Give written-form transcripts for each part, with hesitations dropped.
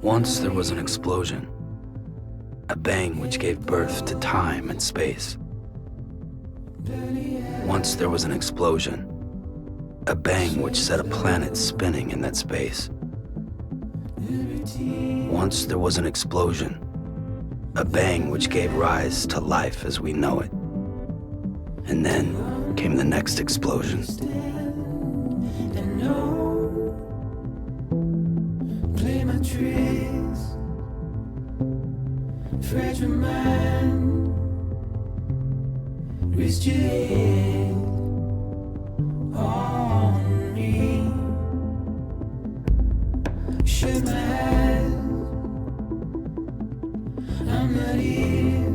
Once there was an explosion, a bang which gave birth to time and space. Once there was an explosion, a bang which set a planet spinning in that space. Once there was an explosion, a bang which gave rise to life as we know it. And then came the next explosion. Play my tricks, fragile mind, risk your head on me. Shut my eyes, I'm not here.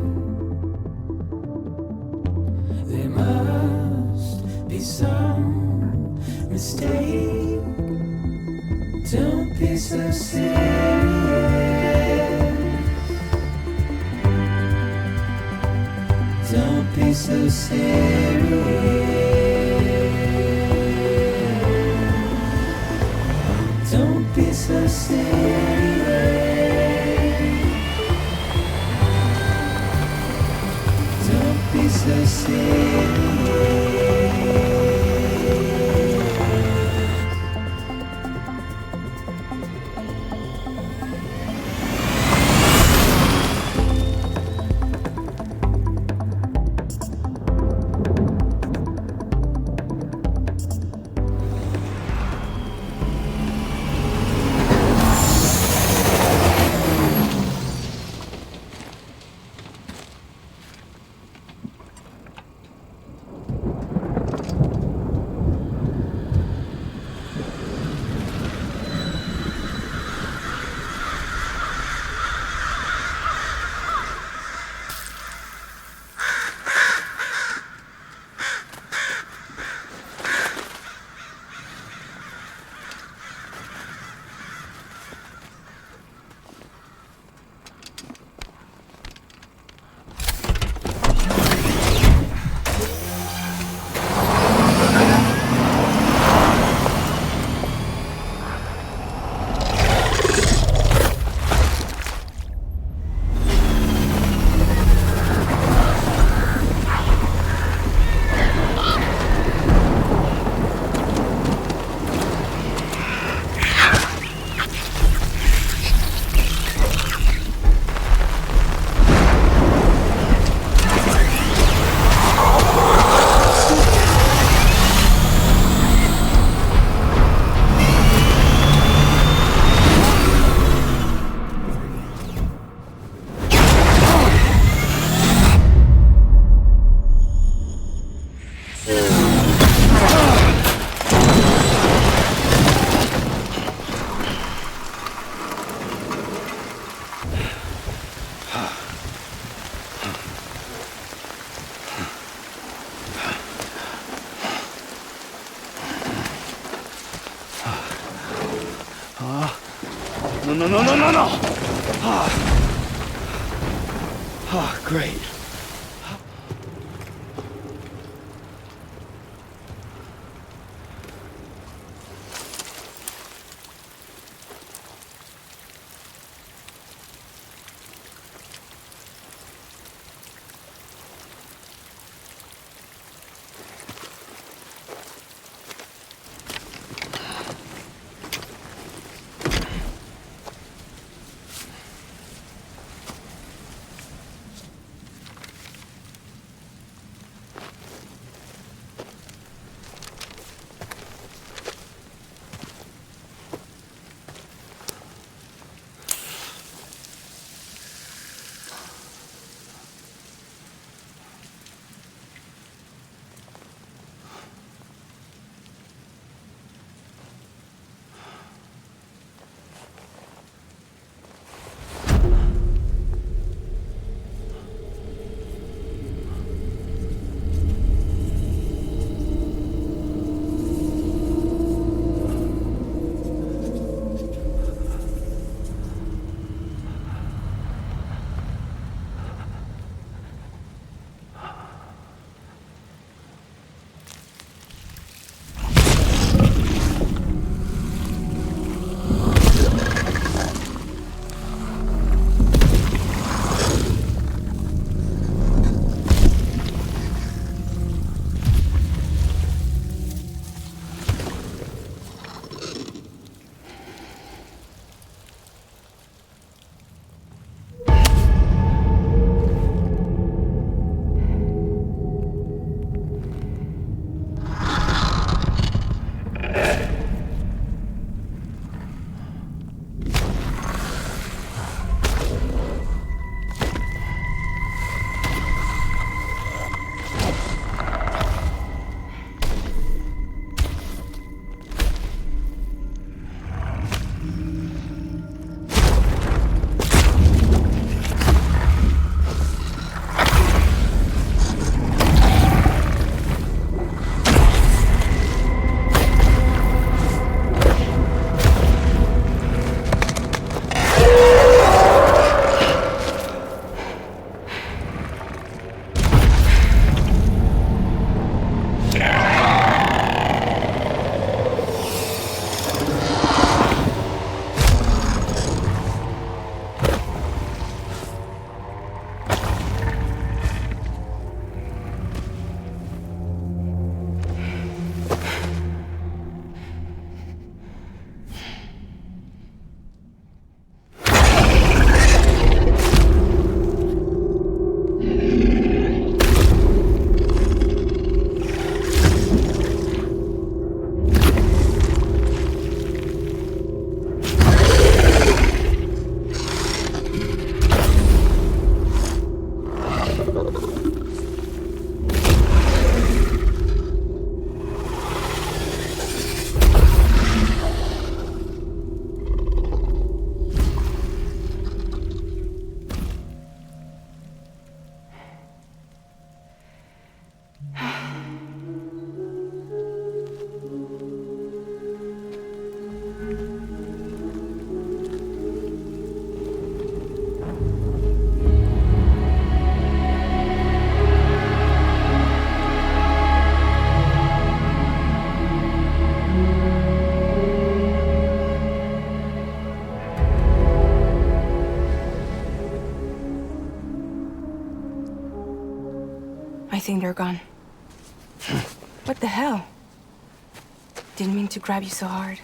There must be some mistake. Don't be so serious. Don't be so serious. Don't be so serious. Don't be so serious. No. Great. think they're gone. What the hell? Didn't mean to grab you so hard.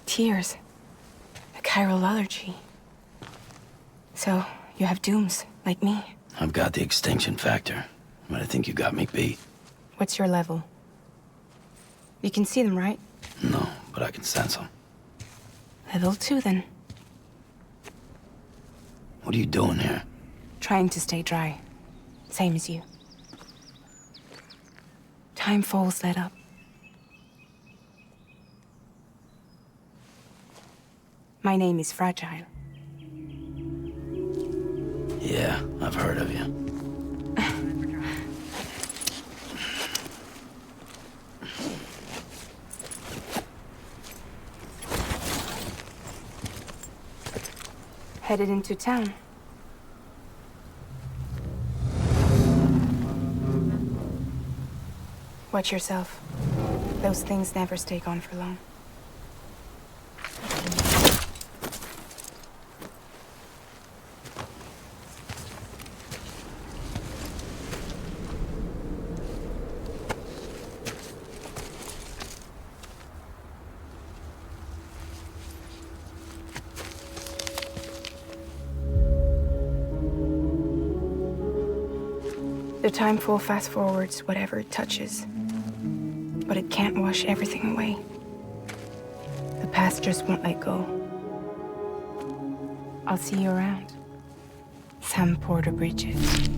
Tears. A chiral allergy. So, you have dooms, like me. I've got the extinction factor, but I think you got me beat. What's your level? You can see them, right? No, but I can sense them. Level 2, then. What are you doing here? Trying to stay dry. Same as you. Time falls let up. My name is Fragile. Yeah, I've heard of you. Headed into town. Watch yourself. Those things never stay gone for long. The timefall fast forwards whatever it touches. But it can't wash everything away. The past just won't let go. I'll see you around. Sam Porter Bridges.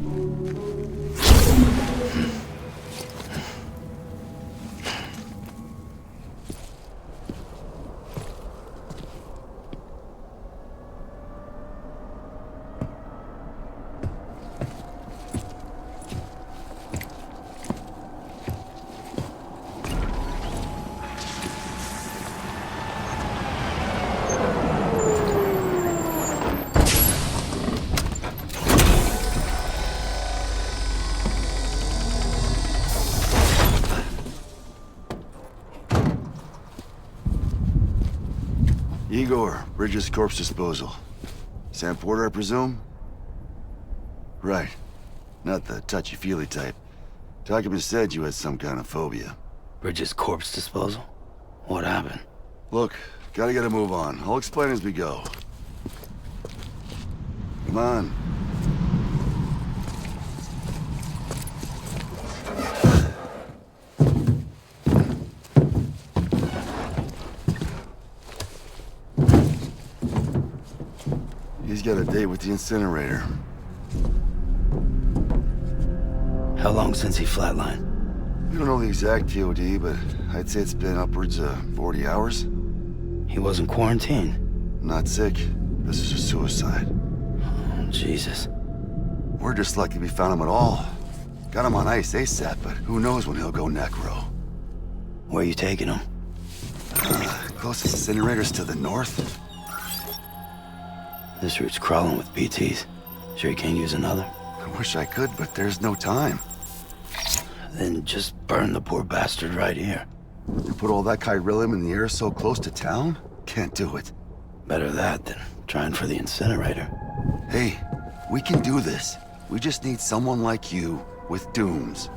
Igor, Bridges corpse disposal. Sam Porter, I presume? Right. Not the touchy-feely type. Document said you had some kind of phobia. Bridges corpse disposal? What happened? Look, gotta get a move on. I'll explain as we go. Come on. He's got a date with the incinerator. How long since he flatlined? We don't know the exact TOD, but I'd say it's been upwards of 40 hours. He wasn't quarantined. Not sick. This is a suicide. Oh, Jesus. We're just lucky we found him at all. Got him on ice ASAP, but who knows when he'll go necro. Where are you taking him? Closest incinerator's to the north. This route's crawling with BTs. Sure you can't use another? I wish I could, but there's no time. Then just burn the poor bastard right here. You put all that chiralium in the air so close to town? Can't do it. Better that than trying for the incinerator. Hey, we can do this. We just need someone like you with dooms.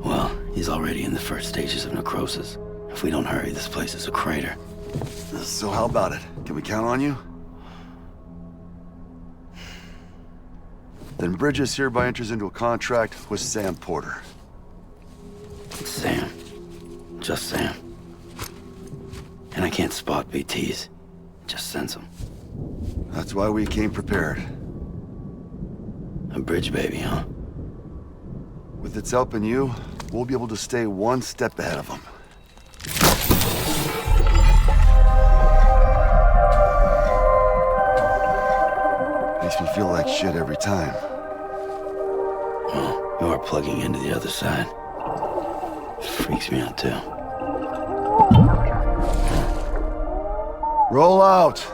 Well, he's already in the first stages of necrosis. If we don't hurry, this place is a crater. So how about it? Can we count on you? Then Bridges hereby enters into a contract with Sam Porter. Sam. Just Sam. And I can't spot BTs. Just sense them. That's why we came prepared. A bridge baby, huh? With its help and you, we'll be able to stay one step ahead of them. Makes me feel like shit every time. Well, you are plugging into the other side. Freaks me out, too. Roll out!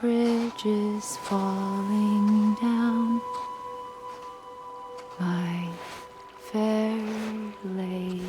Bridges falling down, my fair lady.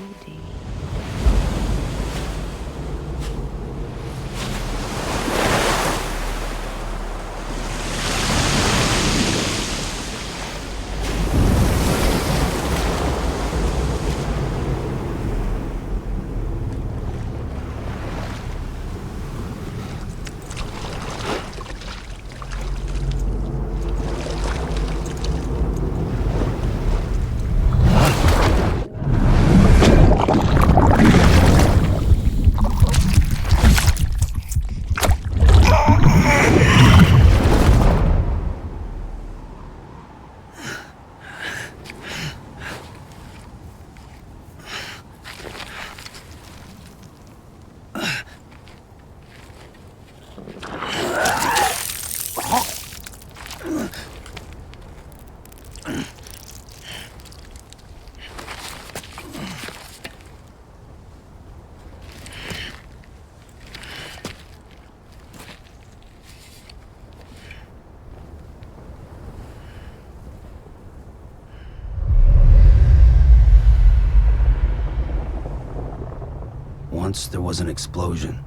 Once there was an explosion.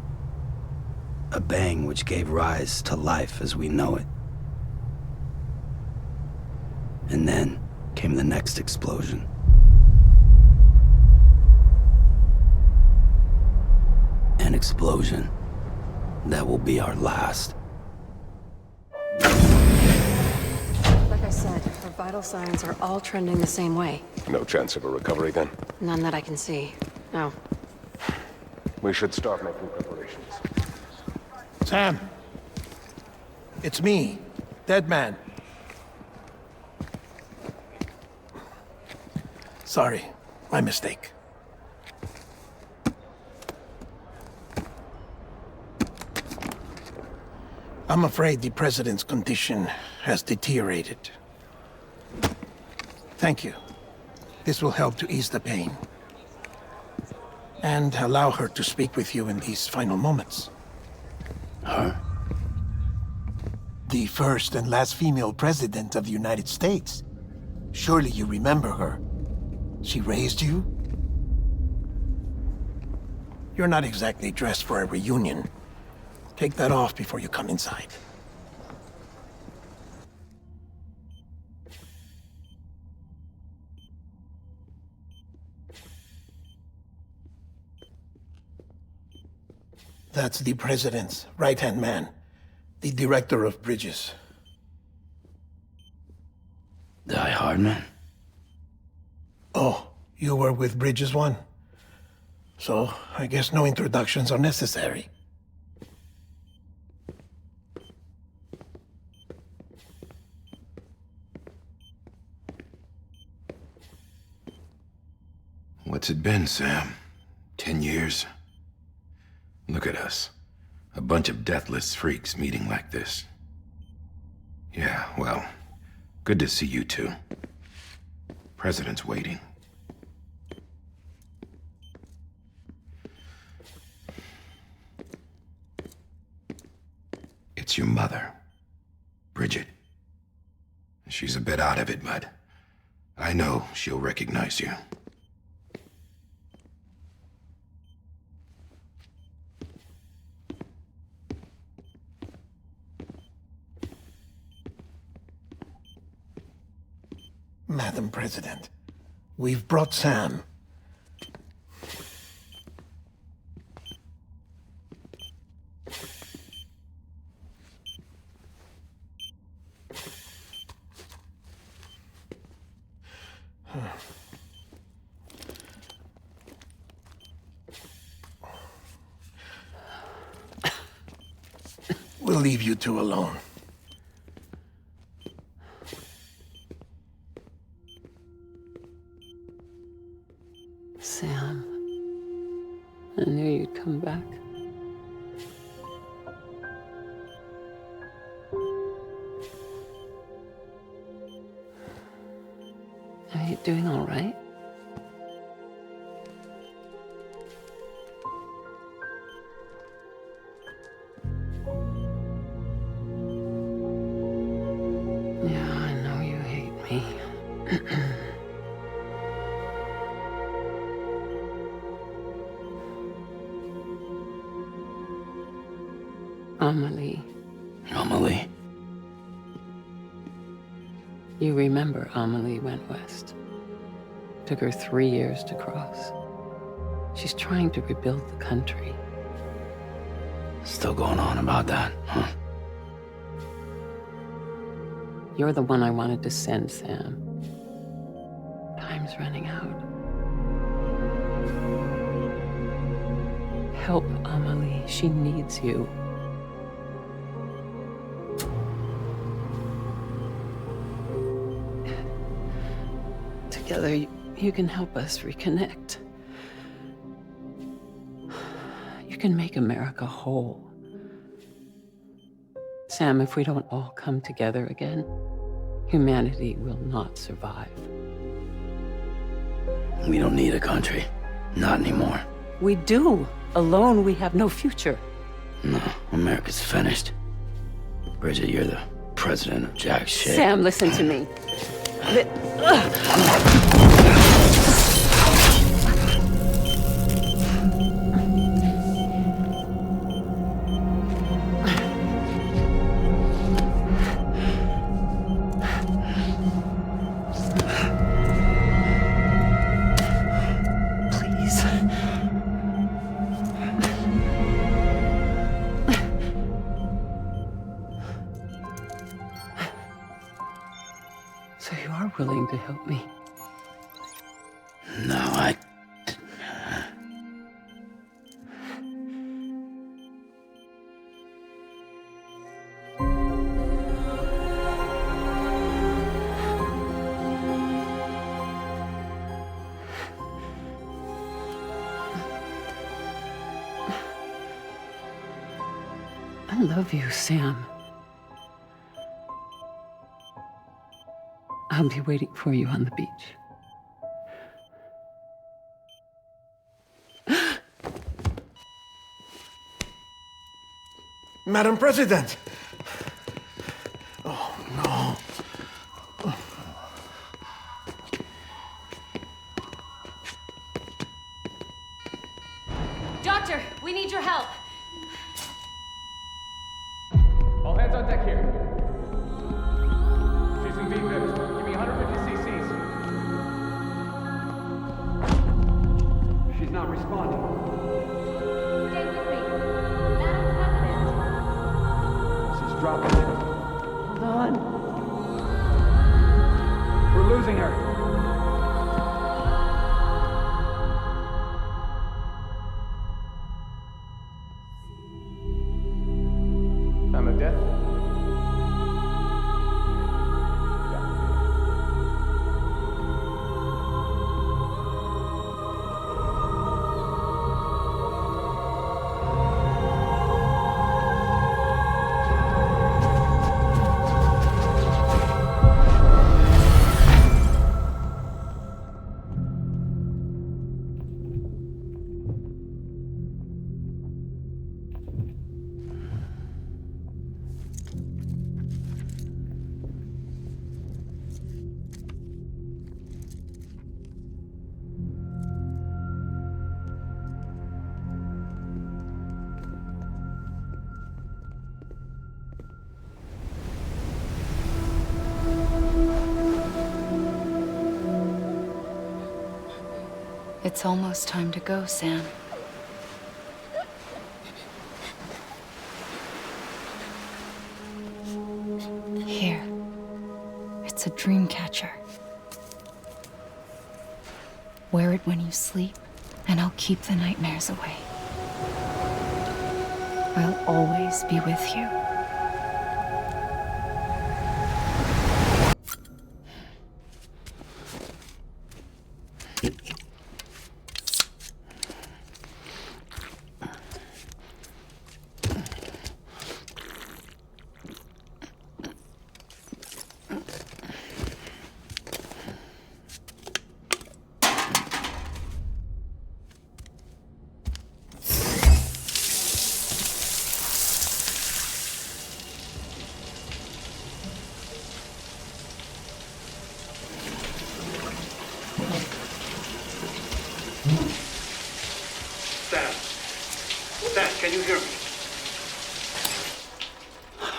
A bang which gave rise to life as we know it. And then came the next explosion. An explosion that will be our last. Like I said, her vital signs are all trending the same way. No chance of a recovery then? None that I can see. No. We should start making preparations. Sam! It's me, Dead Man. Sorry, my mistake. I'm afraid the President's condition has deteriorated. Thank you. This will help to ease the pain. And allow her to speak with you in these final moments. Her? The first and last female president of the United States. Surely you remember her. She raised you, You're not exactly dressed for a reunion. Take that off before you come inside. That's the President's right-hand man, the Director of Bridges. Die Hard man? Oh, you were with Bridges One? So, I guess no introductions are necessary. What's it been, Sam? 10 years? Look at us. A bunch of deathless freaks meeting like this. Yeah, well, good to see you two. President's waiting. It's your mother, Bridget. She's a bit out of it, but I know she'll recognize you. Madam President, we've brought Sam. We'll leave you two alone. Sam, I knew you'd come back. Are you doing all right? Yeah, I know you hate me. Amelie. Amelie? You remember Amelie went west. Took her 3 years to cross. She's trying to rebuild the country. Still going on about that, huh? You're the one I wanted to send, Sam. Time's running out. Help Amelie. She needs you. Together, you can help us reconnect. You can make America whole. Sam, if we don't all come together again, humanity will not survive. We don't need a country. Not anymore. We do. Alone, we have no future. No, America's finished. Bridget, you're the president of jack shit. Sam, listen to me. So you are willing to help me? No, I love you, Sam. I'll be waiting for you on the beach. Madam President! Oh, no. Dr. Doctor, we need your help. All hands on deck here. She's in V-Vips. Give me 150 cc's. She's not responding. Stay with me. Madam President. She's dropping. Hold on. We're losing her. Time of death? It's almost time to go, Sam. Here. It's a dream catcher. Wear it when you sleep, and I'll keep the nightmares away. I'll always be with you. Sam, can you hear me?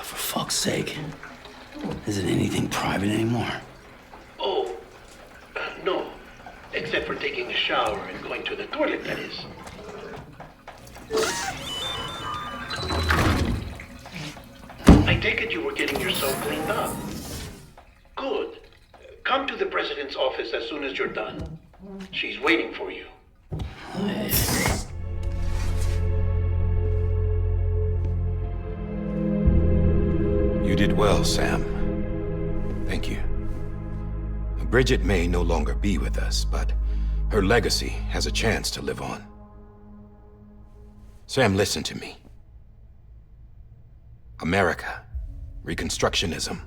For fuck's sake. Isn't anything private anymore? Oh, no. Except for taking a shower and going to the toilet, that is. I take it you were getting yourself cleaned up. Good. Come to the president's office as soon as you're done. She's waiting for you. You did well, Sam. Thank you. Bridget may no longer be with us, but her legacy has a chance to live on. Sam, listen to me. America, Reconstructionism,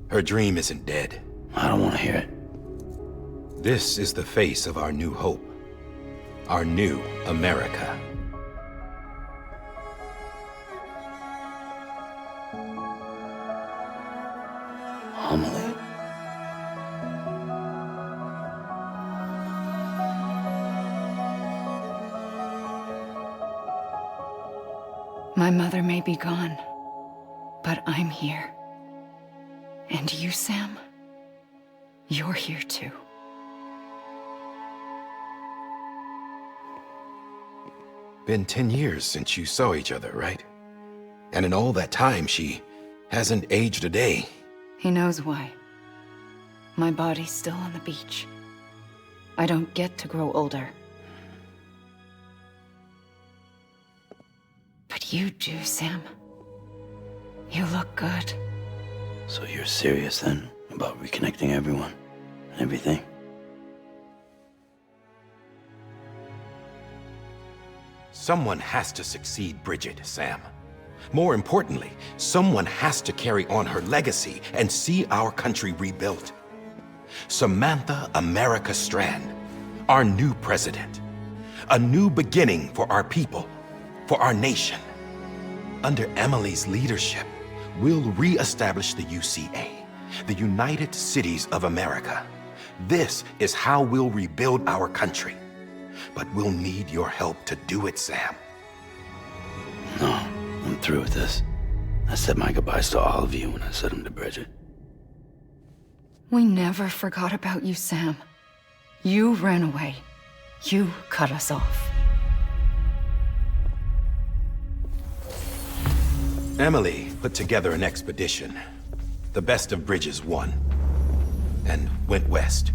her dream isn't dead. I don't want to hear it. This is the face of our new hope. Our new America. Amelie. My mother may be gone, but I'm here. And you, Sam, you're here too. Been 10 years since you saw each other, right? And in all that time, she hasn't aged a day. He knows why. My body's still on the beach. I don't get to grow older. But you do, Sam. You look good. So you're serious then about reconnecting everyone and everything? Someone has to succeed Bridget, Sam. More importantly, someone has to carry on her legacy and see our country rebuilt. Samantha America Strand, our new president. A new beginning for our people, for our nation. Under Emily's leadership, we'll re-establish the UCA, the United Cities of America. This is how we'll rebuild our country. But we'll need your help to do it, Sam. through with this. I said my goodbyes to all of you when I said them to Bridget. We never forgot about you, Sam. You ran away. You cut us off. Emily put together an expedition. The best of Bridges won. And went west.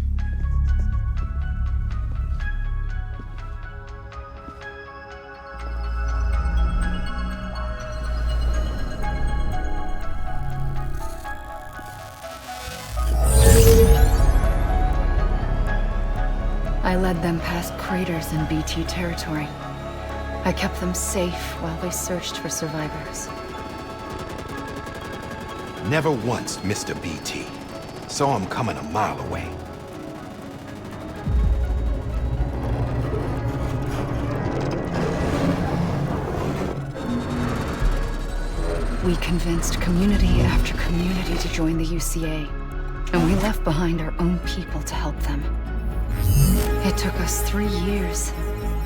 I led them past craters in BT territory. I kept them safe while they searched for survivors. Never once missed a BT. Saw him coming a mile away. We convinced community after community to join the UCA, and we left behind our own people to help them. It took us 3 years,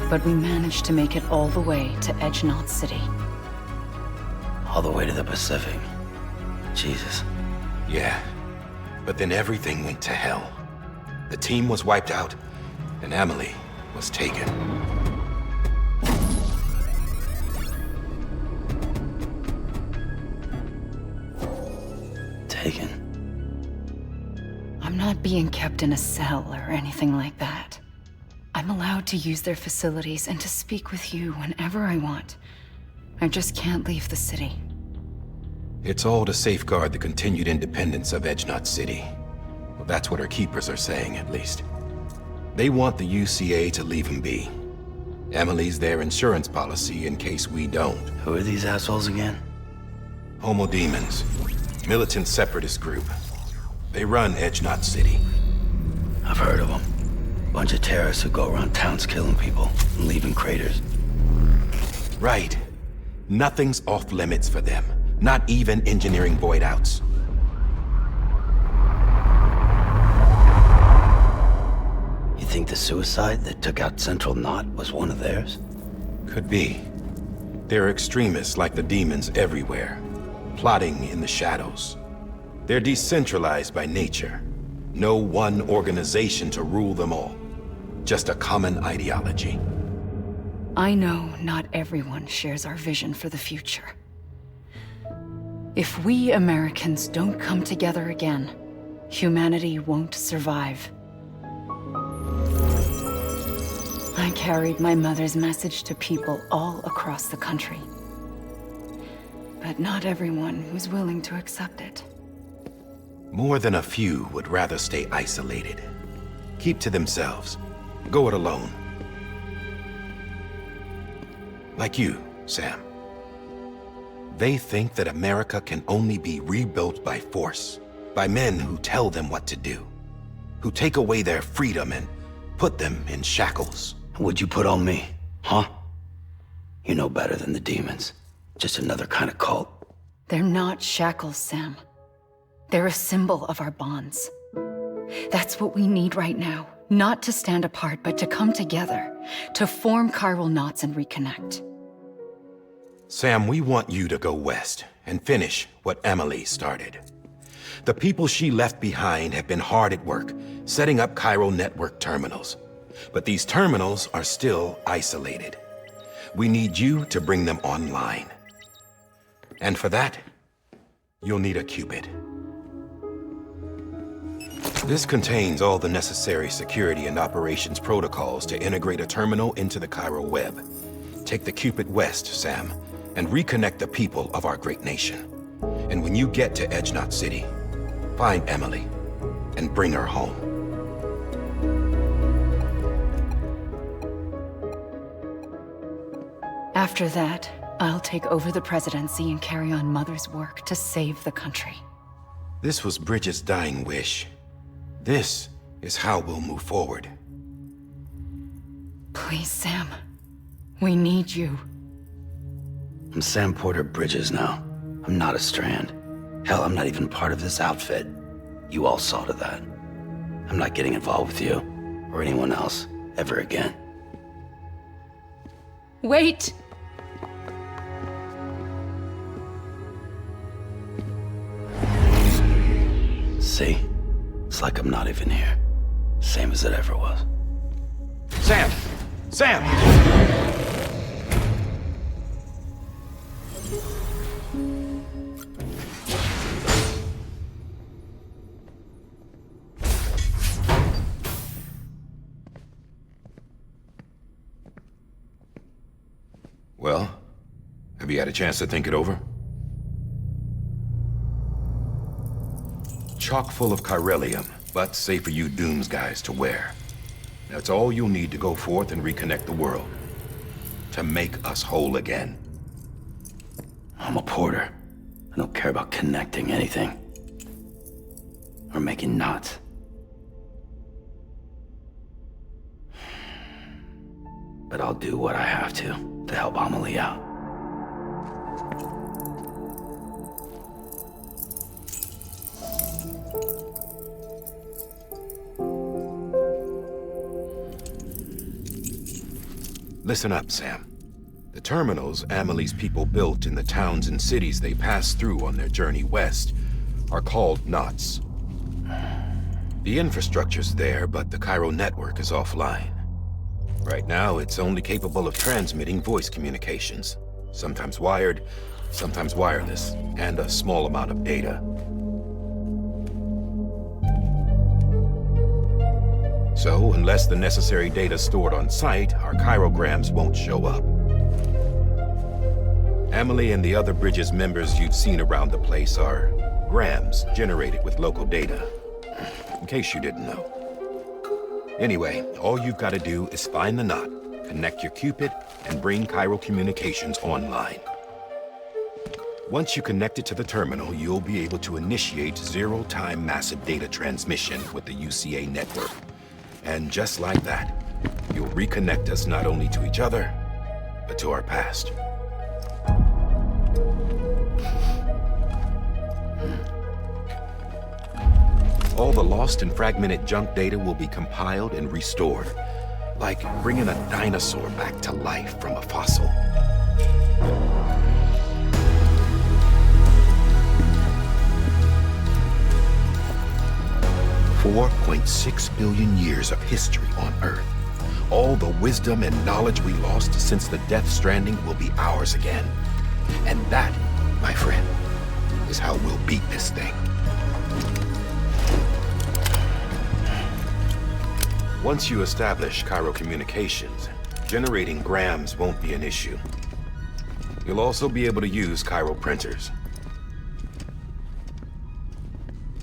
but we managed to make it all the way to Edge-Knot City. All the way to the Pacific. Jesus. Yeah. But then everything went to hell. The team was wiped out, and Emily was taken. Taken? I'm not being kept in a cell or anything like that. I'm allowed to use their facilities and to speak with you whenever I want. I just can't leave the city. It's all to safeguard the continued independence of Edge-Knot City. Well, that's what our keepers are saying, at least. They want the UCA to leave him be. Emily's their insurance policy in case we don't. Who are these assholes again? Homo Demons. Militant separatist group. They run Edge-Knot City. I've heard of them. Bunch of terrorists who go around towns killing people and leaving craters. Right. Nothing's off limits for them. Not even engineering void outs. You think the suicide that took out Central Knot was one of theirs? Could be. There are extremists like the demons everywhere, plotting in the shadows. They're decentralized by nature. No one organization to rule them all. Just a common ideology. I know not everyone shares our vision for the future. If we Americans don't come together again, humanity won't survive. I carried my mother's message to people all across the country. But not everyone was willing to accept it. More than a few would rather stay isolated. Keep to themselves. Go it alone. Like you, Sam. They think that America can only be rebuilt by force, by men who tell them what to do, who take away their freedom and put them in shackles. What'd you put on me, huh? You know better than the demons. Just another kind of cult. They're not shackles, Sam. They're a symbol of our bonds. That's what we need right now. Not to stand apart, but to come together, to form chiral knots and reconnect. Sam, we want you to go west and finish what Emily started. The people she left behind have been hard at work, setting up Chiral Network terminals. But these terminals are still isolated. We need you to bring them online. And for that, you'll need a Cupid. This contains all the necessary security and operations protocols to integrate a terminal into the chiral web. Take the Cupid west, Sam, and reconnect the people of our great nation. And when you get to Edge-Knot City, find Emily and bring her home. After that, I'll take over the presidency and carry on Mother's work to save the country. This was Bridget's dying wish. This is how we'll move forward. Please, Sam. We need you. I'm Sam Porter Bridges now. I'm not a Strand. Hell, I'm not even part of this outfit. You all saw to that. I'm not getting involved with you, or anyone else, ever again. Wait! See? It's like I'm not even here. Same as it ever was. Sam! Sam! Well, have you had a chance to think it over? Chock full of chiralium, but safe for you Dooms guys to wear. That's all you'll need to go forth and reconnect the world. To make us whole again. I'm a porter. I don't care about connecting anything. Or making knots. But I'll do what I have to help Amelie out. Listen up, Sam. The terminals Amelie's people built in the towns and cities they passed through on their journey west are called knots. The infrastructure's there, but the Chiral Network is offline. Right now, it's only capable of transmitting voice communications. Sometimes wired, sometimes wireless, and a small amount of data. So, unless the necessary data's stored on site, our chirograms won't show up. Amelie and the other Bridges members you've seen around the place are grams generated with local data. In case you didn't know. Anyway, all you've got to do is find the knot, connect your Cupid, and bring Chiral communications online. Once you connect it to the terminal, you'll be able to initiate zero-time massive data transmission with the UCA network. And just like that, you'll reconnect us not only to each other, but to our past. All the lost and fragmented junk data will be compiled and restored, like bringing a dinosaur back to life from a fossil. $4.6 billion years of history on Earth. All the wisdom and knowledge we lost since the Death Stranding will be ours again. And that, my friend, is how we'll beat this thing. Once you establish Chiral communications, generating grams won't be an issue. You'll also be able to use Chiral printers.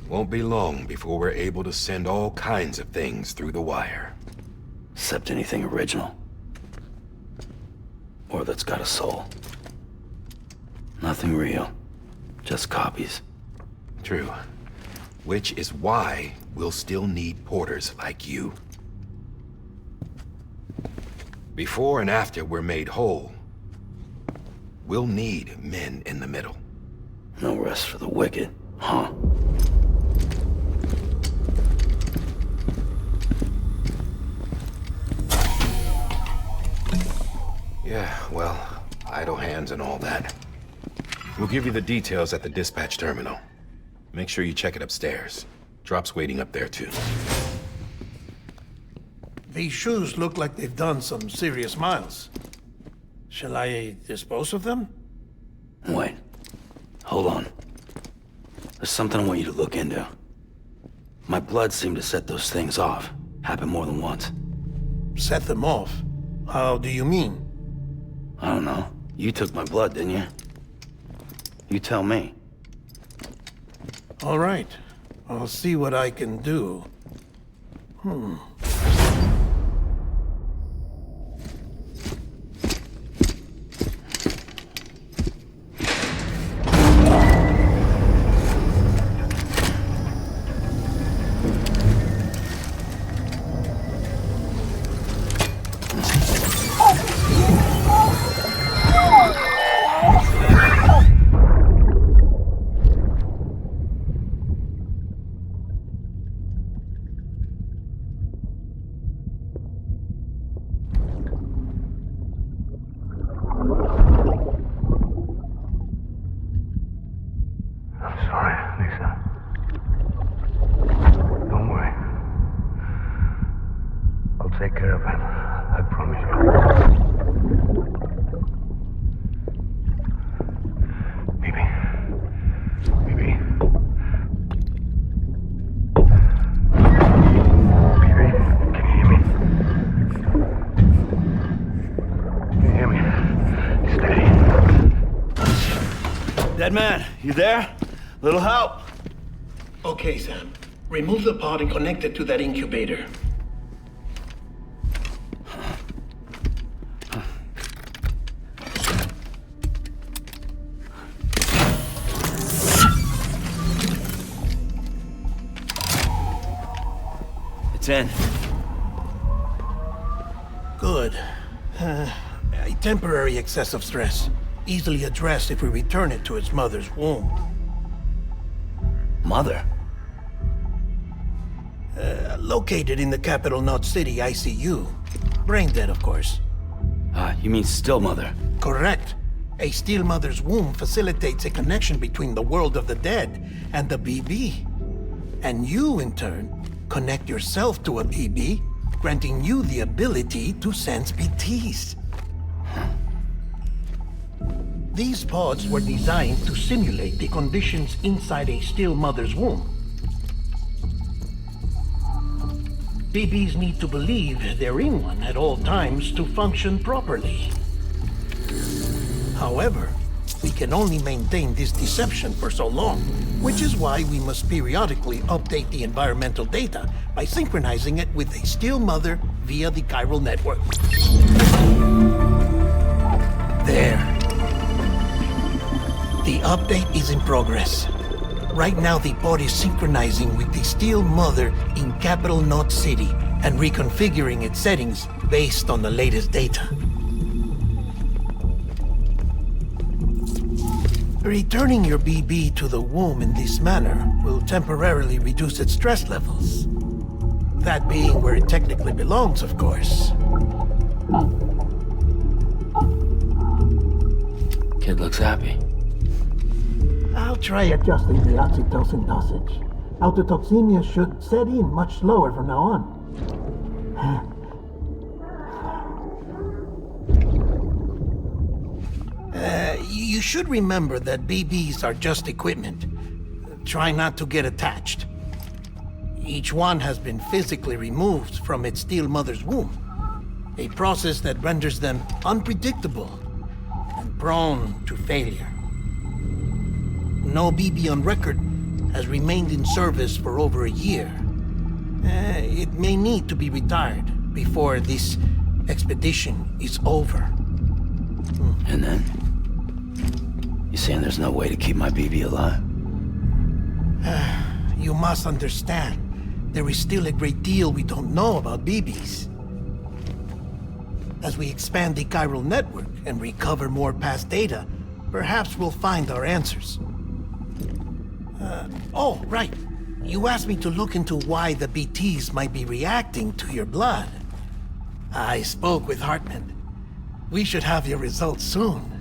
Won't be long before we're able to send all kinds of things through the wire. Except anything original. Or that's got a soul. Nothing real. Just copies. True. Which is why we'll still need porters like you. Before and after we're made whole, we'll need men in the middle. No rest for the wicked, huh? Yeah, well, idle hands and all that. We'll give you the details at the dispatch terminal. Make sure you check it upstairs. Drop's waiting up there, too. These shoes look like they've done some serious miles. Shall I dispose of them? Wait. Hold on. There's something I want you to look into. My blood seemed to set those things off. Happened more than once. Set them off? How do you mean? I don't know. You took my blood, didn't you? You tell me. All right. I'll see what I can do. Dead man, you there? Little help? Okay, Sam. Remove the pod and connect it to that incubator. It's in. Good. A temporary excess of stress. Easily addressed if we return it to its mother's womb. Mother? Located in the capital Knot City ICU. Brain dead, of course. You mean still mother? Correct. A still mother's womb facilitates a connection between the world of the dead and the BB. And you, in turn, connect yourself to a BB, granting you the ability to sense BTs. These pods were designed to simulate the conditions inside a still mother's womb. BBs need to believe they're in one at all times to function properly. However, we can only maintain this deception for so long, which is why we must periodically update the environmental data by synchronizing it with a still mother via the Chiral Network. There. The update is in progress. Right now, the pod is synchronizing with the still mother in capital Knot City and reconfiguring its settings based on the latest data. Returning your BB to the womb in this manner will temporarily reduce its stress levels. That being where it technically belongs, of course. Kid looks happy. I'll try adjusting the oxytocin dosage. Autotoxemia should set in much slower from now on. You should remember that BBs are just equipment. Try not to get attached. Each one has been physically removed from its still mother's womb. A process that renders them unpredictable and prone to failure. No BB on record has remained in service for over a year. It may need to be retired before this expedition is over. And then? You saying there's no way to keep my BB alive? You must understand, there is still a great deal we don't know about BBs. As we expand the Chiral Network and recover more past data, perhaps we'll find our answers. Oh, right. You asked me to look into why the BTs might be reacting to your blood. I spoke with Hartman. We should have your results soon.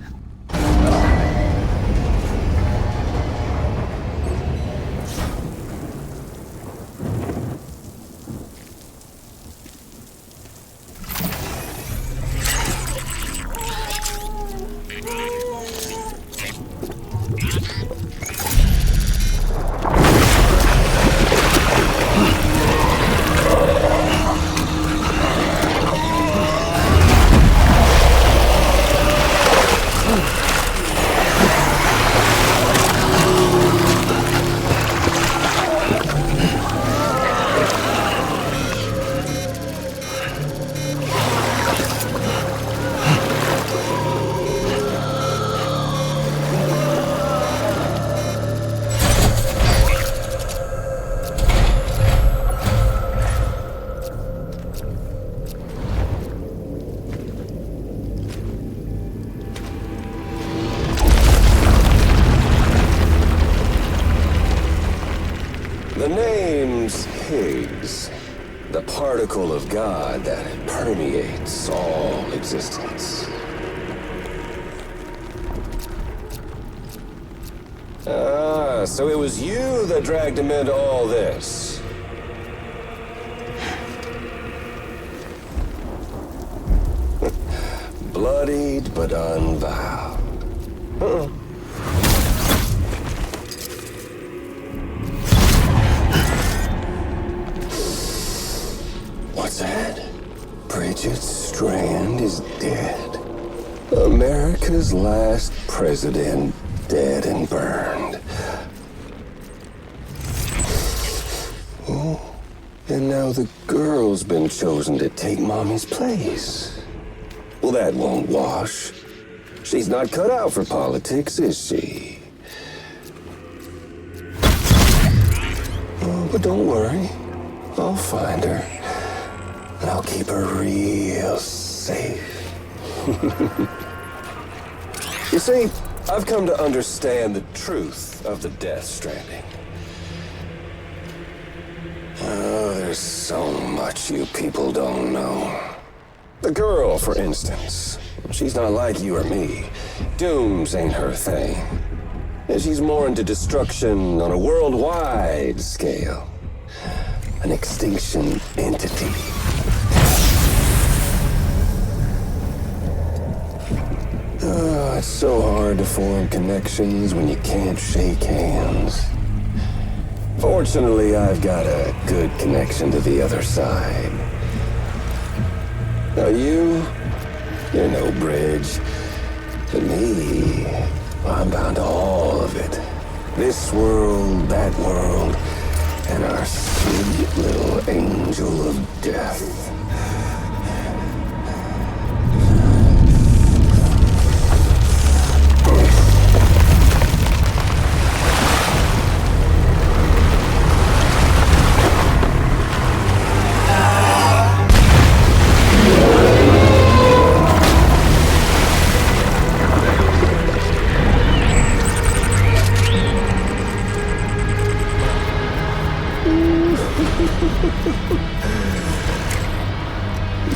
The name's Higgs, the particle of God that permeates all existence. Ah, so it was you that dragged him into all this. Bloodied but unvowed. What's that? Bridget Strand is dead. America's last president dead and burned. Oh, and now the girl's been chosen to take Mommy's place. Well, that won't wash. She's not cut out for politics, is she? Oh, but don't worry. I'll find her. And I'll keep her real safe. You see, I've come to understand the truth of the Death Stranding. Oh, there's so much you people don't know. The girl, for instance. She's not like you or me. Dooms ain't her thing. And she's more into destruction on a worldwide scale. An extinction entity. Oh, it's so hard to form connections when you can't shake hands. Fortunately, I've got a good connection to the other side. Now you're no bridge. To me, I'm bound to all of it. This world, that world, and our sweet little angel of death.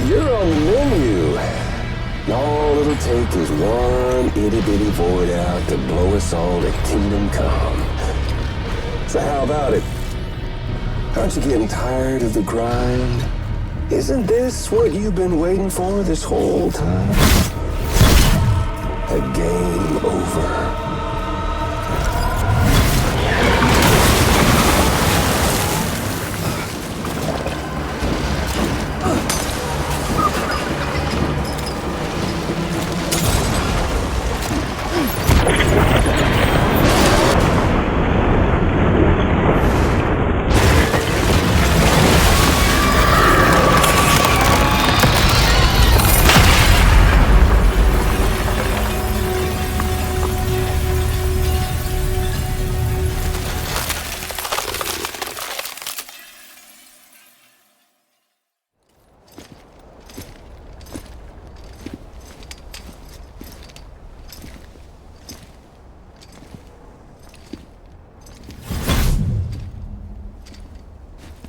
You're on the menu. All it'll take is one itty-bitty void out to blow us all to kingdom come. So how about it? Aren't you getting tired of the grind? Isn't this what you've been waiting for this whole time? A game over.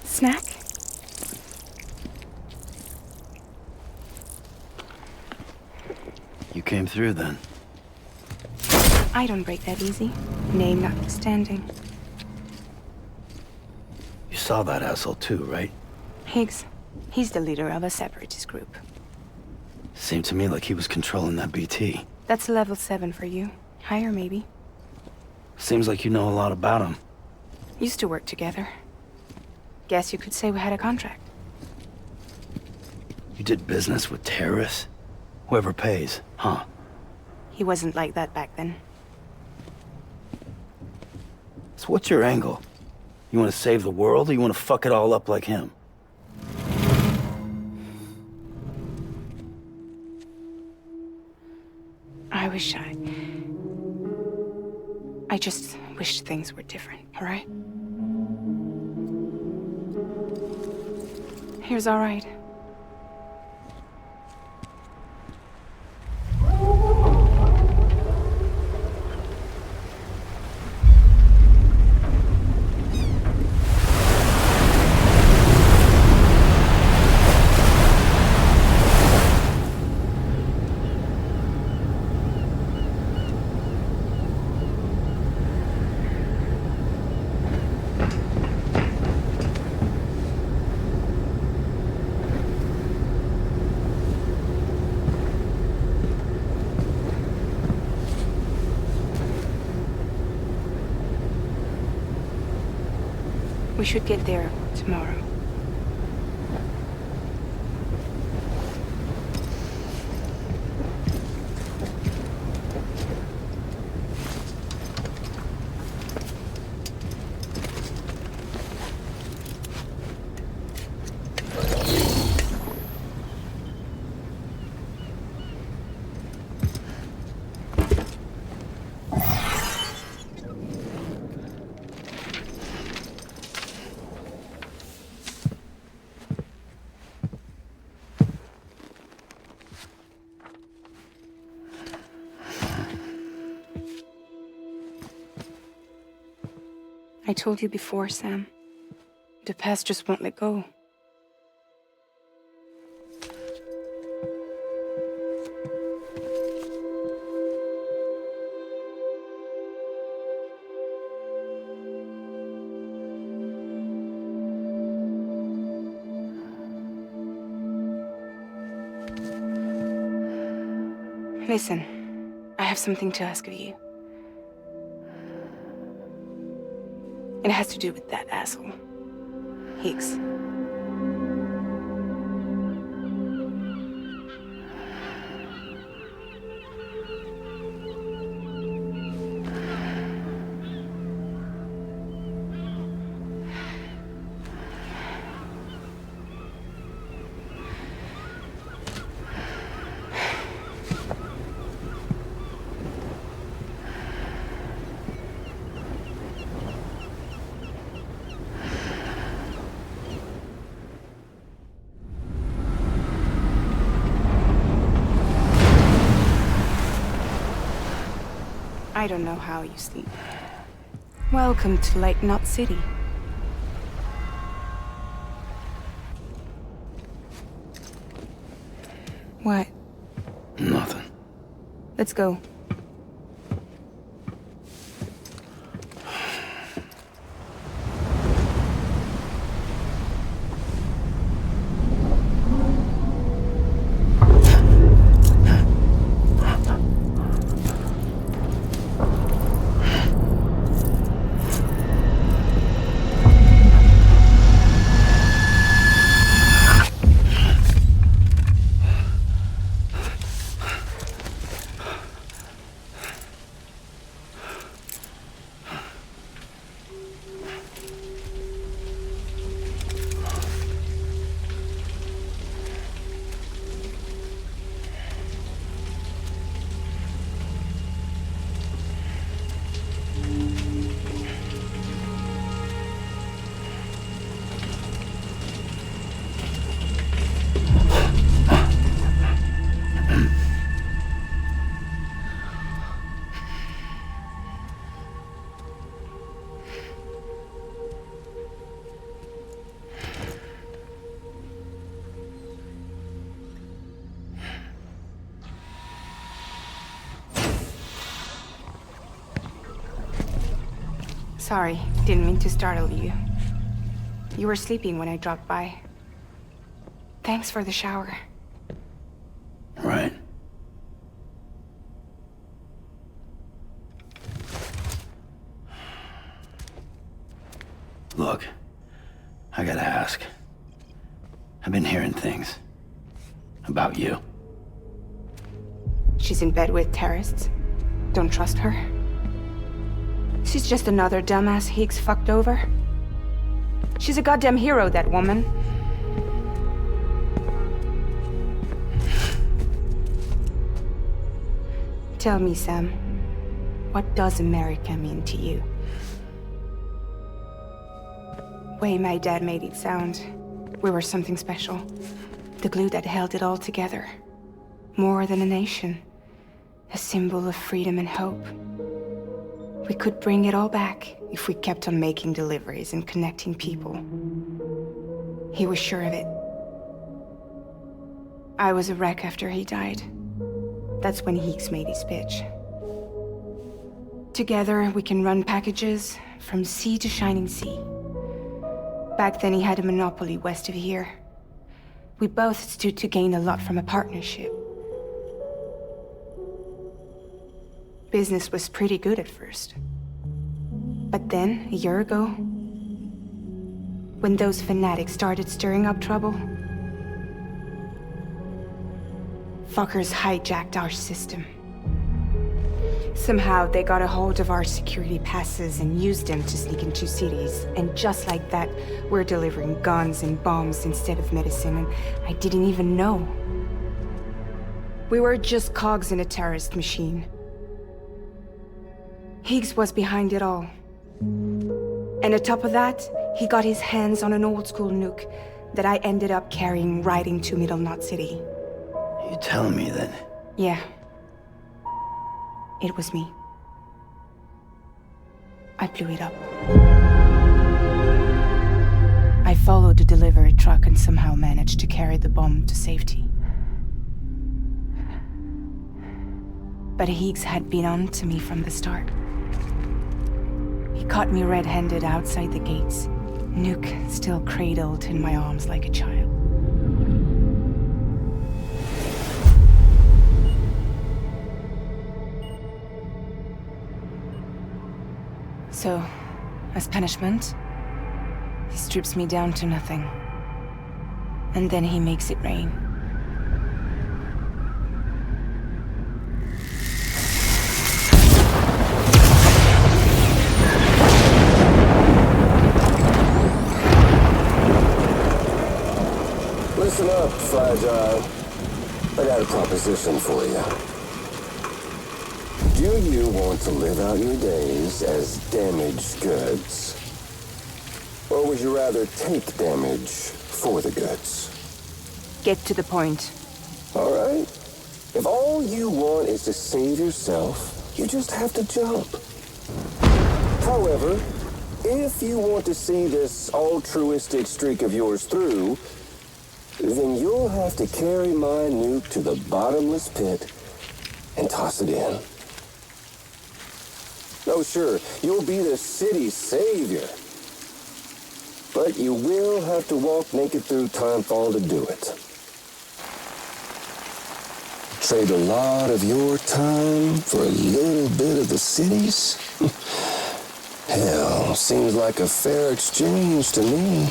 Snack? You came through then. I don't break that easy. Name notwithstanding. You saw that asshole too, right? Higgs. He's the leader of a separatist group. Seemed to me like he was controlling that BT. That's level 7 for you. Higher, maybe. Seems like you know a lot about him. Used to work together. Guess you could say we had a contract. You did business with terrorists? Whoever pays, huh? He wasn't like that back then. So what's your angle? You want to save the world, or you want to fuck it all up like him? I just wished things were different, all right? Here's all right. We should get there tomorrow. I told you before, Sam. The past just won't let go. Listen, I have something to ask of you. It has to do with that asshole, Higgs. I don't know how you sleep. Welcome to Lake Knot City. What? Nothing. Let's go. Sorry, didn't mean to startle you. You were sleeping when I dropped by. Thanks for the shower. Right. Look, I gotta ask. I've been hearing things about you. She's in bed with terrorists. Don't trust her. She's just another dumbass Higgs fucked over. She's a goddamn hero, that woman. Tell me, Sam, what does America mean to you? Way my dad made it sound, we were something special. The glue that held it all together. More than a nation. A symbol of freedom and hope. We could bring it all back if we kept on making deliveries and connecting people. He was sure of it. I was a wreck after he died. That's when Higgs made his pitch. Together, we can run packages from sea to shining sea. Back then, he had a monopoly west of here. We both stood to gain a lot from a partnership. Business was pretty good at first. But then, a year ago, when those fanatics started stirring up trouble, fuckers hijacked our system. Somehow, they got a hold of our security passes and used them to sneak into cities. And just like that, we're delivering guns and bombs instead of medicine, and I didn't even know. We were just cogs in a terrorist machine. Higgs was behind it all. And on top of that, he got his hands on an old-school nuke that I ended up carrying right into Middle Knot City. You telling me that? Yeah. It was me. I blew it up. followed the delivery truck and somehow managed to carry the bomb to safety. But Higgs had been on to me from the start. He caught me red-handed outside the gates, Nuke still cradled in my arms like a child. So, as punishment, he strips me down to nothing. And then he makes it rain. Listen up, Fragile. I got a proposition for you. Do you want to live out your days as damaged goods? Or would you rather take damage for the goods? Get to the point. All right. If all you want is to save yourself, you just have to jump. However, if you want to see this altruistic streak of yours through, then you'll have to carry my nuke to the bottomless pit and toss it in. Oh, sure, you'll be the city's savior. But you will have to walk naked through Timefall to do it. Trade a lot of your time for a little bit of the city's? Hell, seems like a fair exchange to me.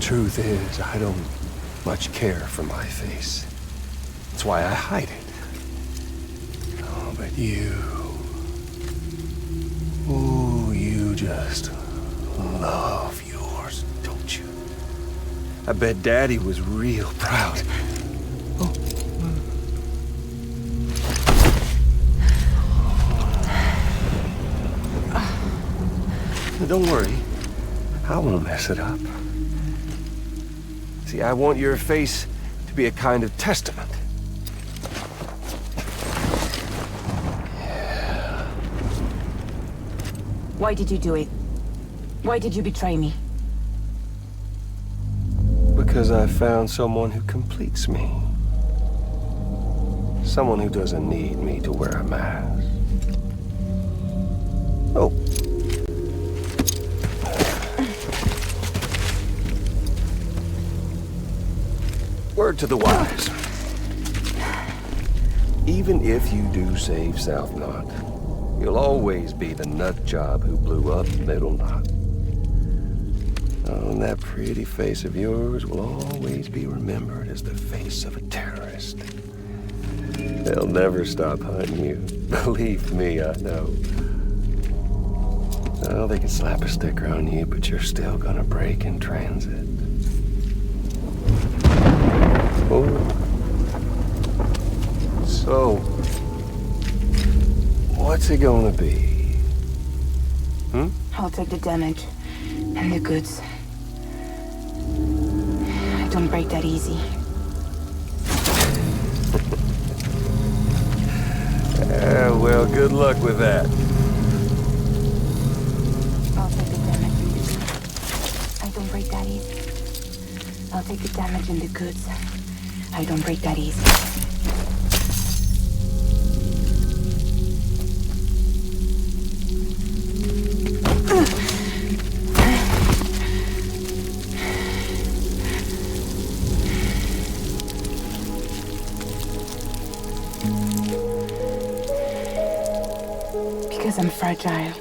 Truth is, I don't much care for my face. That's why I hide it. Oh, but you... Ooh, you just love yours, don't you? I bet Daddy was real proud. Oh. Don't worry. I won't mess it up. See, I want your face to be a kind of testament. Yeah. Why did you do it? Why did you betray me? Because I found someone who completes me. Someone who doesn't need me to wear a mask. Oh. Word to the wise. Even if you do save South Knot, you'll always be the nut job who blew up Middle Knot. Oh, and that pretty face of yours will always be remembered as the face of a terrorist. They'll never stop hunting you. Believe me, I know. Oh, they can slap a sticker on you, but you're still gonna break in transit. Oh. So, what's it gonna be? I'll take the damage and the goods. I don't break that easy. Well, good luck with that. I'll take the damage and the goods. I don't break that easy. I'll take the damage and the goods. I don't break that easy. Because I'm fragile,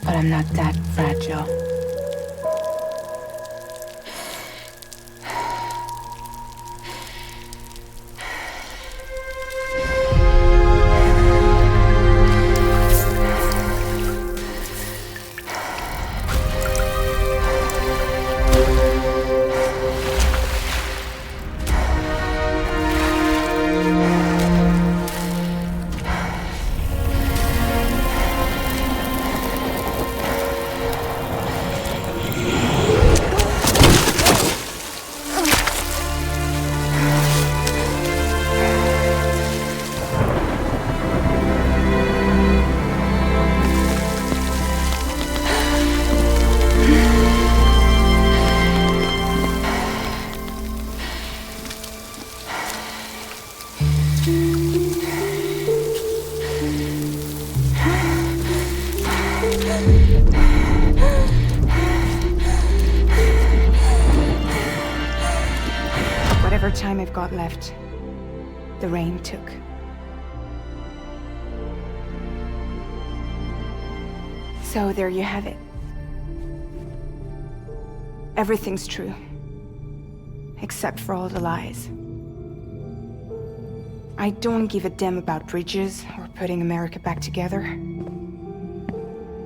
but I'm not that fragile. time I've got left, the rain took. So there you have it. Everything's true. Except for all the lies. I don't give a damn about bridges or putting America back together.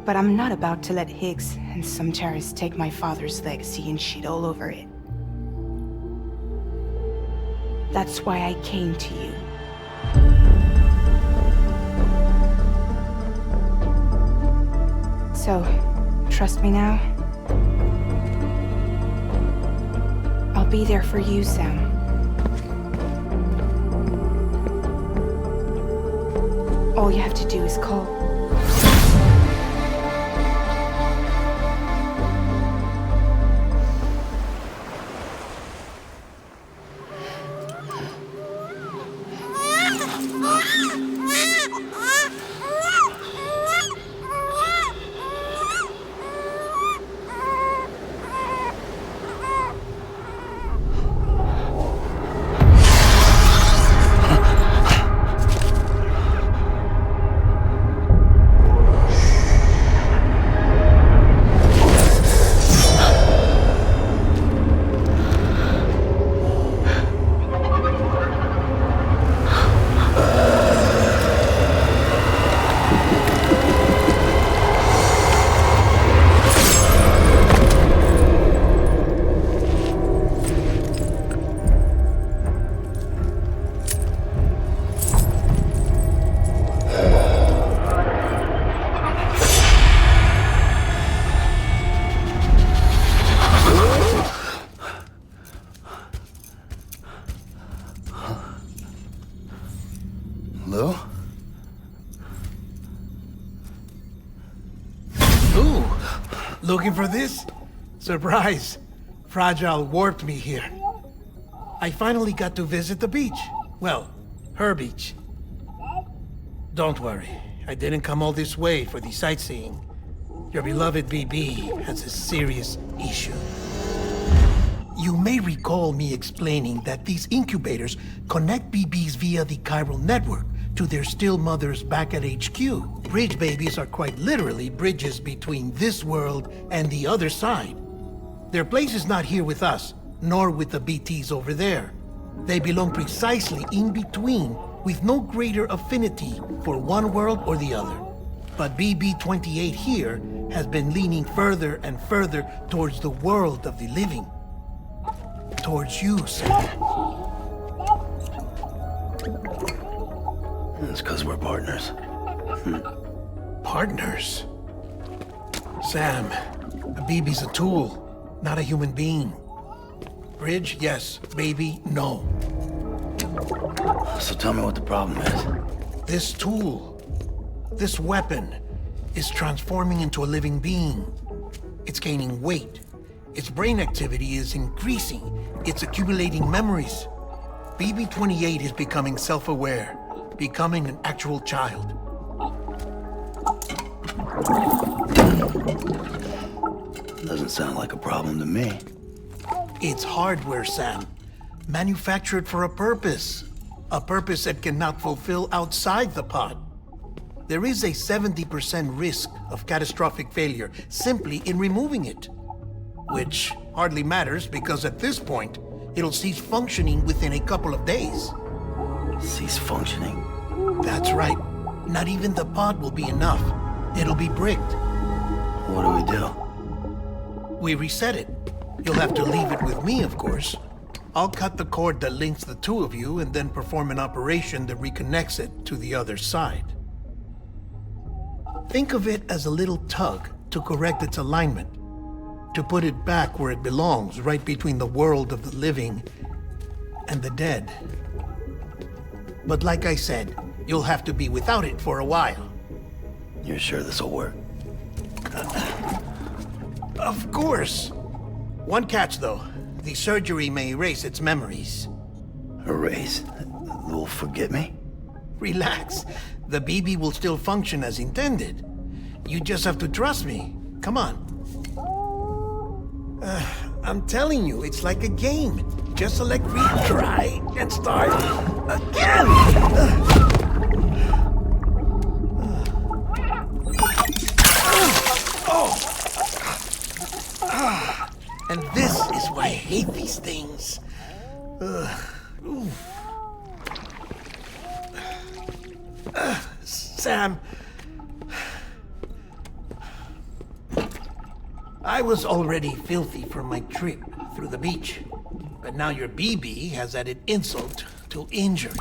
But I'm not about to let Higgs and some terrorists take my father's legacy and shit all over it. That's why I came to you. So, trust me now? I'll be there for you, Sam. All you have to do is call. Lou? Ooh, looking for this? Surprise. Fragile warped me here. I finally got to visit the beach. Well, her beach. Don't worry, I didn't come all this way for the sightseeing. Your beloved BB has a serious issue. You may recall me explaining that these incubators connect BBs via the Chiral Network to their still mothers back at HQ. Bridge babies are quite literally bridges between this world and the other side. Their place is not here with us, nor with the BTs over there. They belong precisely in between, with no greater affinity for one world or the other. But BB-28 here has been leaning further and further towards the world of the living. Towards you, Sam. It's because we're partners. Partners? Sam, a BB's a tool, not a human being. Bridge, yes. Baby, no. So tell me what the problem is. This tool, this weapon, is transforming into a living being. It's gaining weight. Its brain activity is increasing. It's accumulating memories. BB-28 is becoming self-aware, becoming an actual child. Doesn't sound like a problem to me. It's hardware, Sam. Manufactured for a purpose. A purpose it cannot fulfill outside the pod. There is a 70% risk of catastrophic failure simply in removing it. Which hardly matters because at this point, it'll cease functioning within a couple of days. Cease functioning? That's right. Not even the pod will be enough. It'll be bricked. What do we do? We reset it. You'll have to leave it with me, of course. I'll cut the cord that links the two of you and then perform an operation that reconnects it to the other side. Think of it as a little tug to correct its alignment, to put it back where it belongs, right between the world of the living and the dead. But like I said, you'll have to be without it for a while. You're sure this'll work? Of course. One catch, though. The surgery may erase its memories. Erase? You'll forget me? Relax. The BB will still function as intended. You just have to trust me. Come on. I'm telling you, it's like a game. just select retry and start again. And this is why I hate these things. Sam, I was already filthy from my trip through the beach, but now your BB has added insult to injury.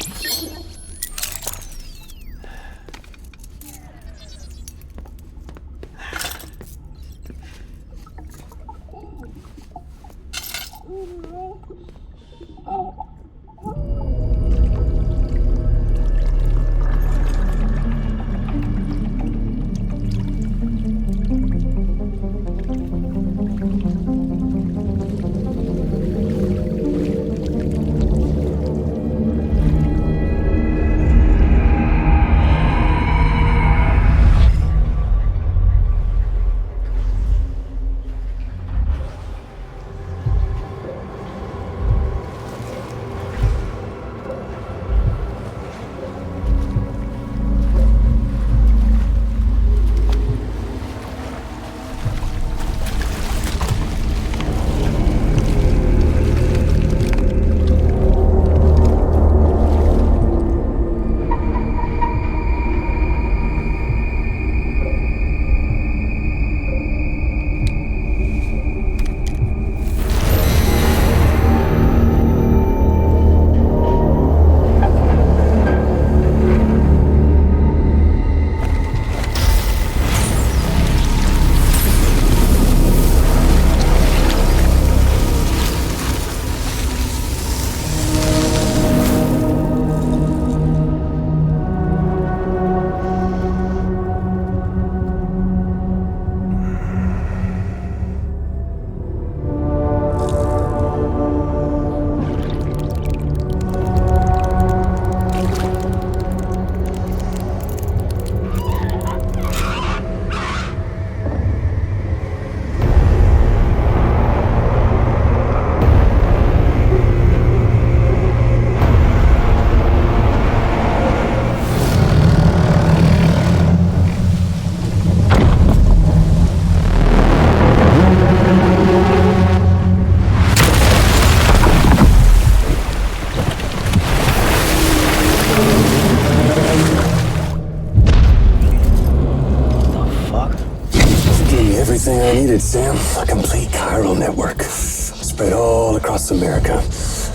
Everything I needed, Sam. A complete chiral network. Spread all across America.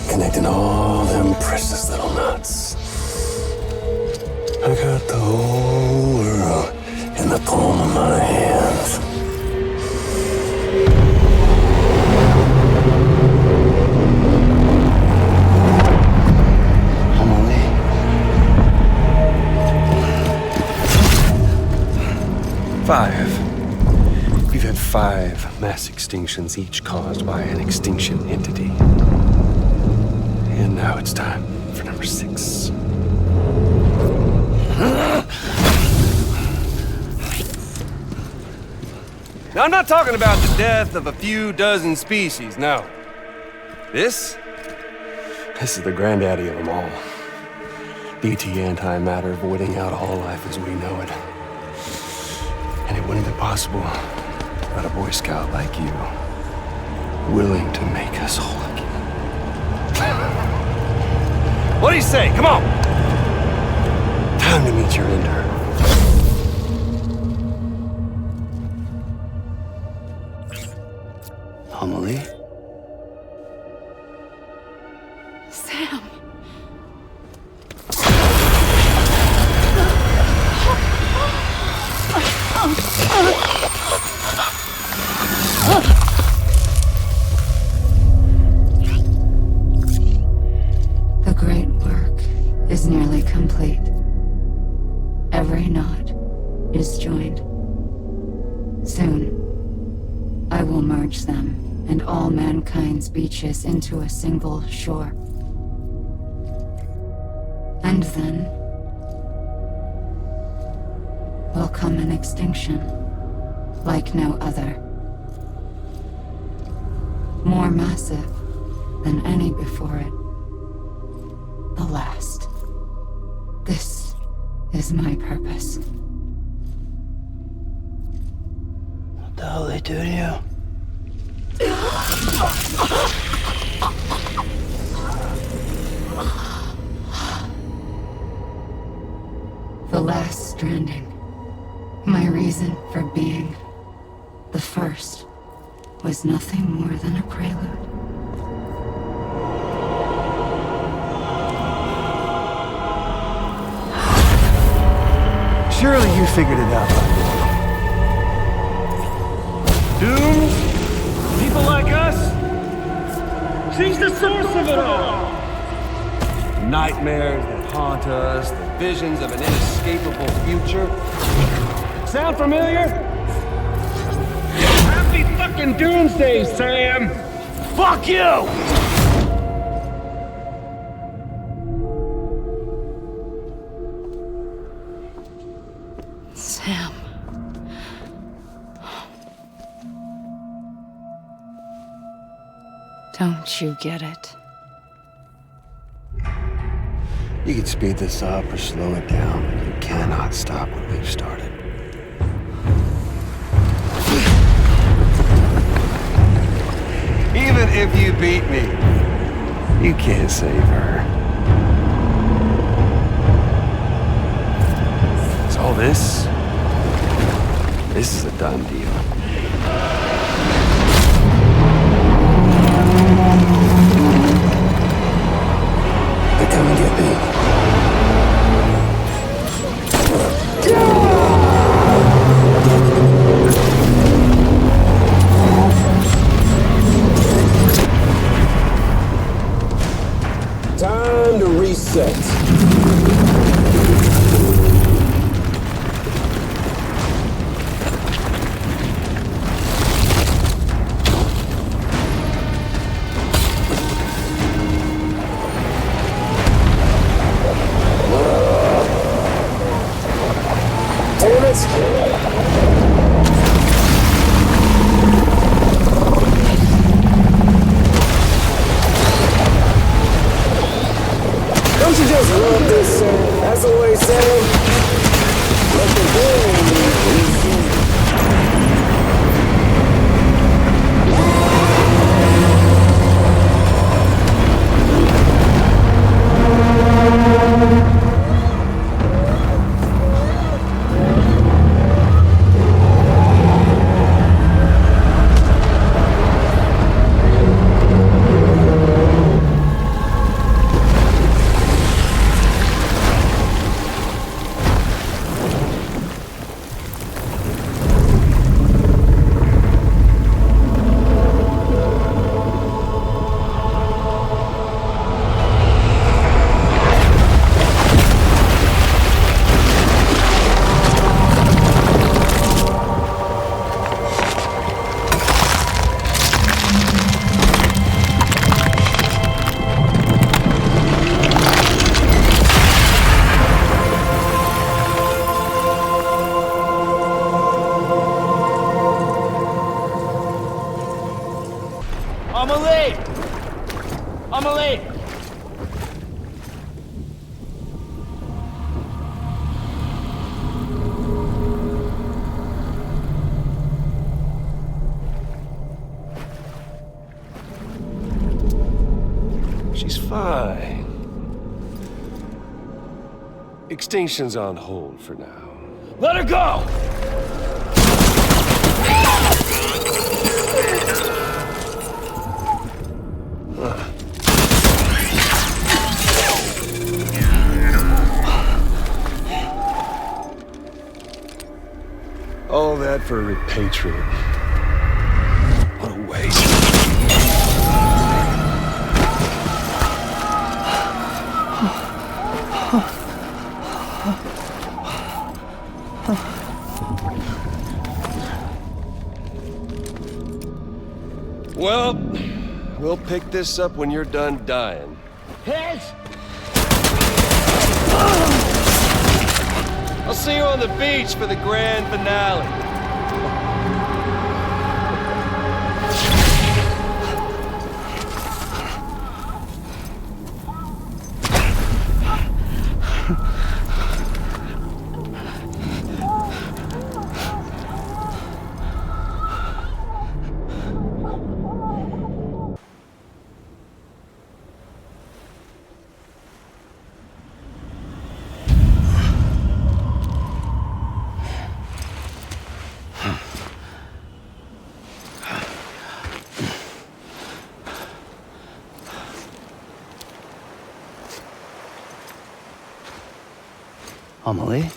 Connecting all them precious little knots. I got the whole world in the palm of my hand. We've had 5 mass extinctions, each caused by an extinction entity. And now it's time for number 6. Now, I'm not talking about the death of a few dozen species, no. This is the granddaddy of them all. BT antimatter voiding out all life as we know it. And it wouldn't be possible without a Boy Scout like you, willing to make us whole again. What do you say? Come on! Time to meet your ender. Amelie? Sam. The great work is nearly complete. Every knot is joined. Soon, I will merge them and all mankind's beaches into a single shore. And then will come an extinction like no other. More massive than any before it. The last. This is my purpose. What the hell they do to you? The last stranding. My reason for being. The first was nothing more than a prelude. Surely you figured it out by now. Dooms? People like us? She's the source of it all! Nightmares that haunt us, the visions of an inescapable future. Sound familiar? Happy fucking doomsday, Sam! Fuck you! Sam. Don't you get it? You can speed this up or slow it down, but you cannot stop what we've started. Even if you beat me, You can't save her. So all this is a done deal. They come and get me. Time to reset. Don't you just love this, sir? That's the way, Sam. Let the game be easy. Amelie! She's fine. Extinction's on hold for now. Let her go! All that for repatriate. What a waste. Well, we'll pick this up when you're done dying. Heads! I'll see you on the beach for the grand finale. Amelie?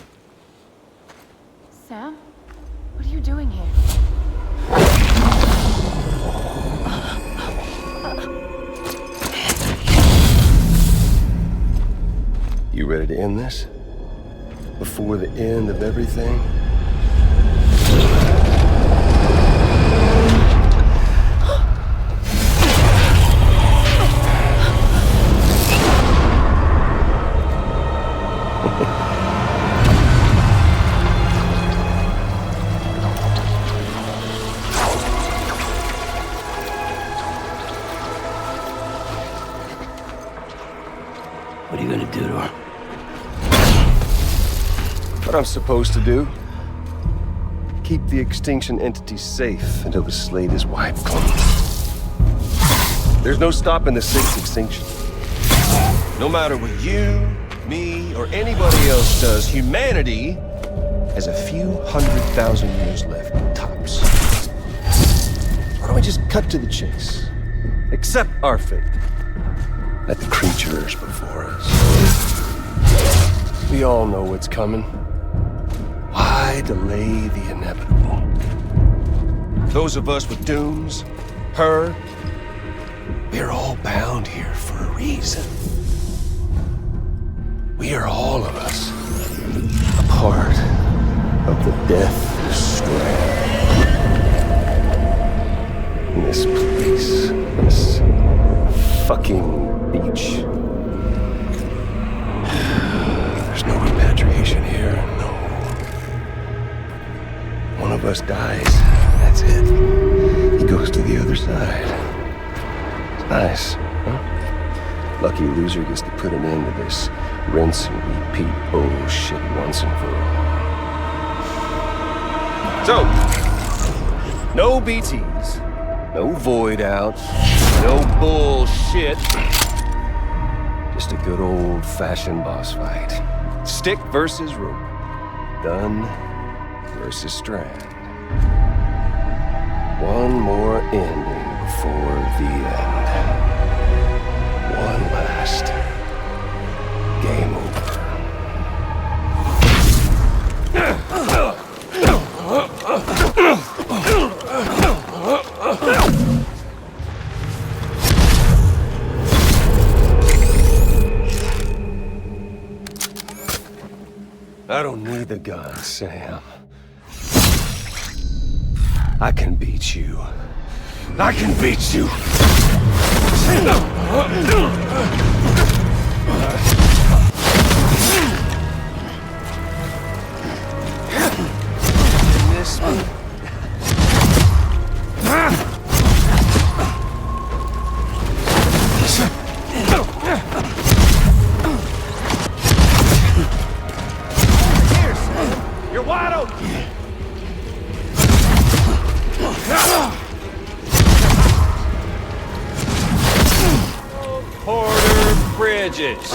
Sam? What are you doing here? You ready to end this? Before the end of everything? What are you gonna do to her? What I'm supposed to do? Keep the extinction entity safe until the slate is wiped clean. There's no stopping the sixth extinction. No matter what you, me, or anybody else does, humanity has a few 100,000 years left, tops. Why don't we just cut to the chase? Accept our fate. Let the creatures before us. We all know what's coming. Why delay the inevitable? Those of us with dooms, her, we're all bound here for a reason. We are all of us a part of the Death Stranding. This place, this fucking beach. There's no repatriation here, no. One of us dies, that's it. He goes to the other side. It's nice, huh? Lucky loser gets to put an end to this rinse and repeat bullshit once and for all. So, no BTs, no void outs, no bullshit. Just a good old-fashioned boss fight. Stick versus rope. Dunn versus Strand. One more ending before the end. One last game over. I don't need the gun, Sam. I can beat you. I can beat you. Miss me? You're wide open! Porter Bridges.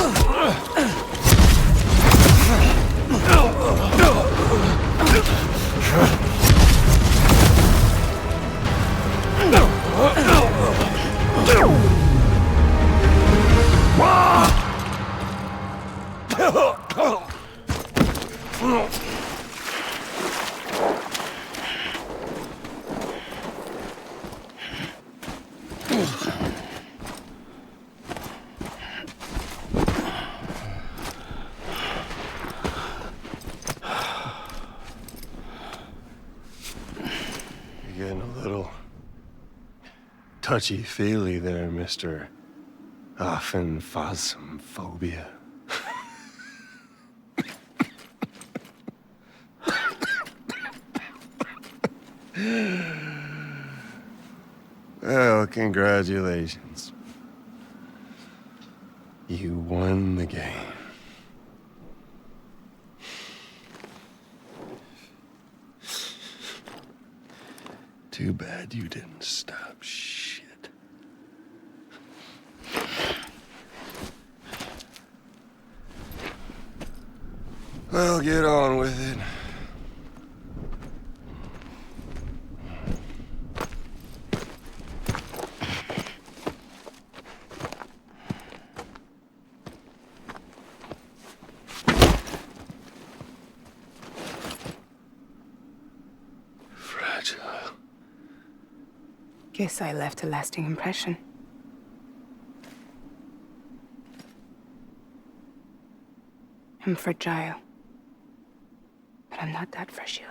You're getting a little touchy-feely there, Mr. Phasmophobia. Well, congratulations. You won the game. Too bad you didn't stop shit. Well, get on with it. Guess I left a lasting impression. I'm fragile. But I'm not that fragile.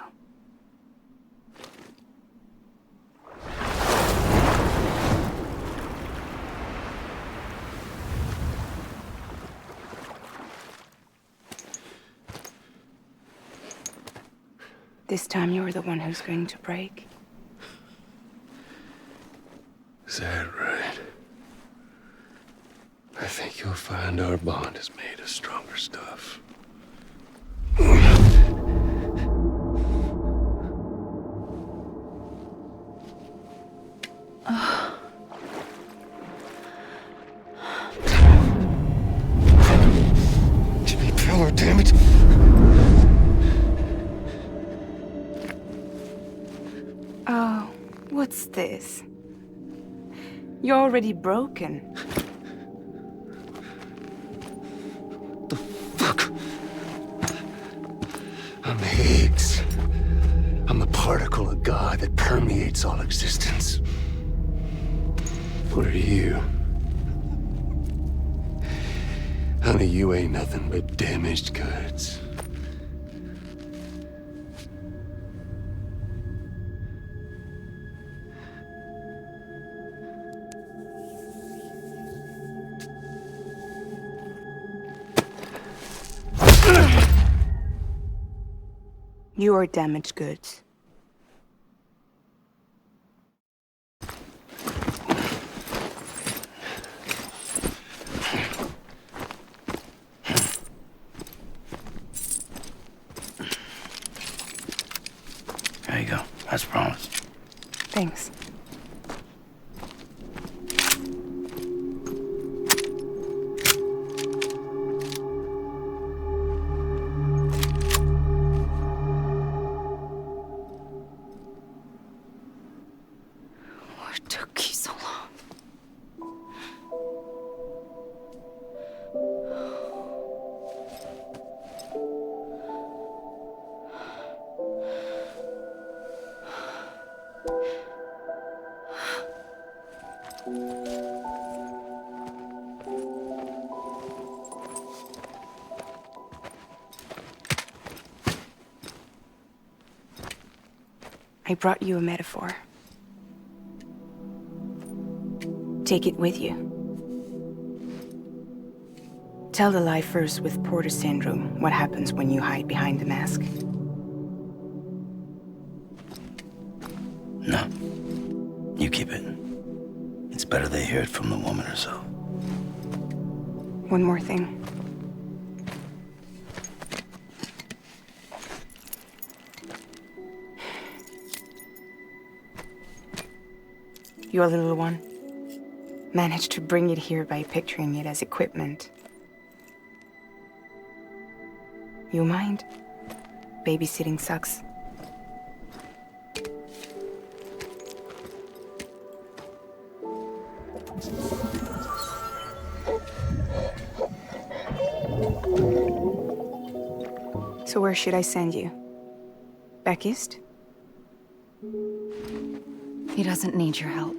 This time you're the one who's going to break. Is that right? I think you'll find our bond is made of stronger stuff. Jimmy Pillar, damn it! Oh, what's this? You're already broken. I'm Higgs. I'm the particle of God that permeates all existence. What are you? Honey, you ain't nothing but damaged goods. You are damaged goods. There you go, as promised. Thanks. What took you so long? I brought you a metaphor. Take it with you. Tell the lifers with Porter syndrome what happens when you hide behind the mask. No. You keep it. It's better they hear it from the woman herself. One more thing. Your little one managed to bring it here by picturing it as equipment. You mind? Babysitting sucks. So where should I send you? Back east? He doesn't need your help.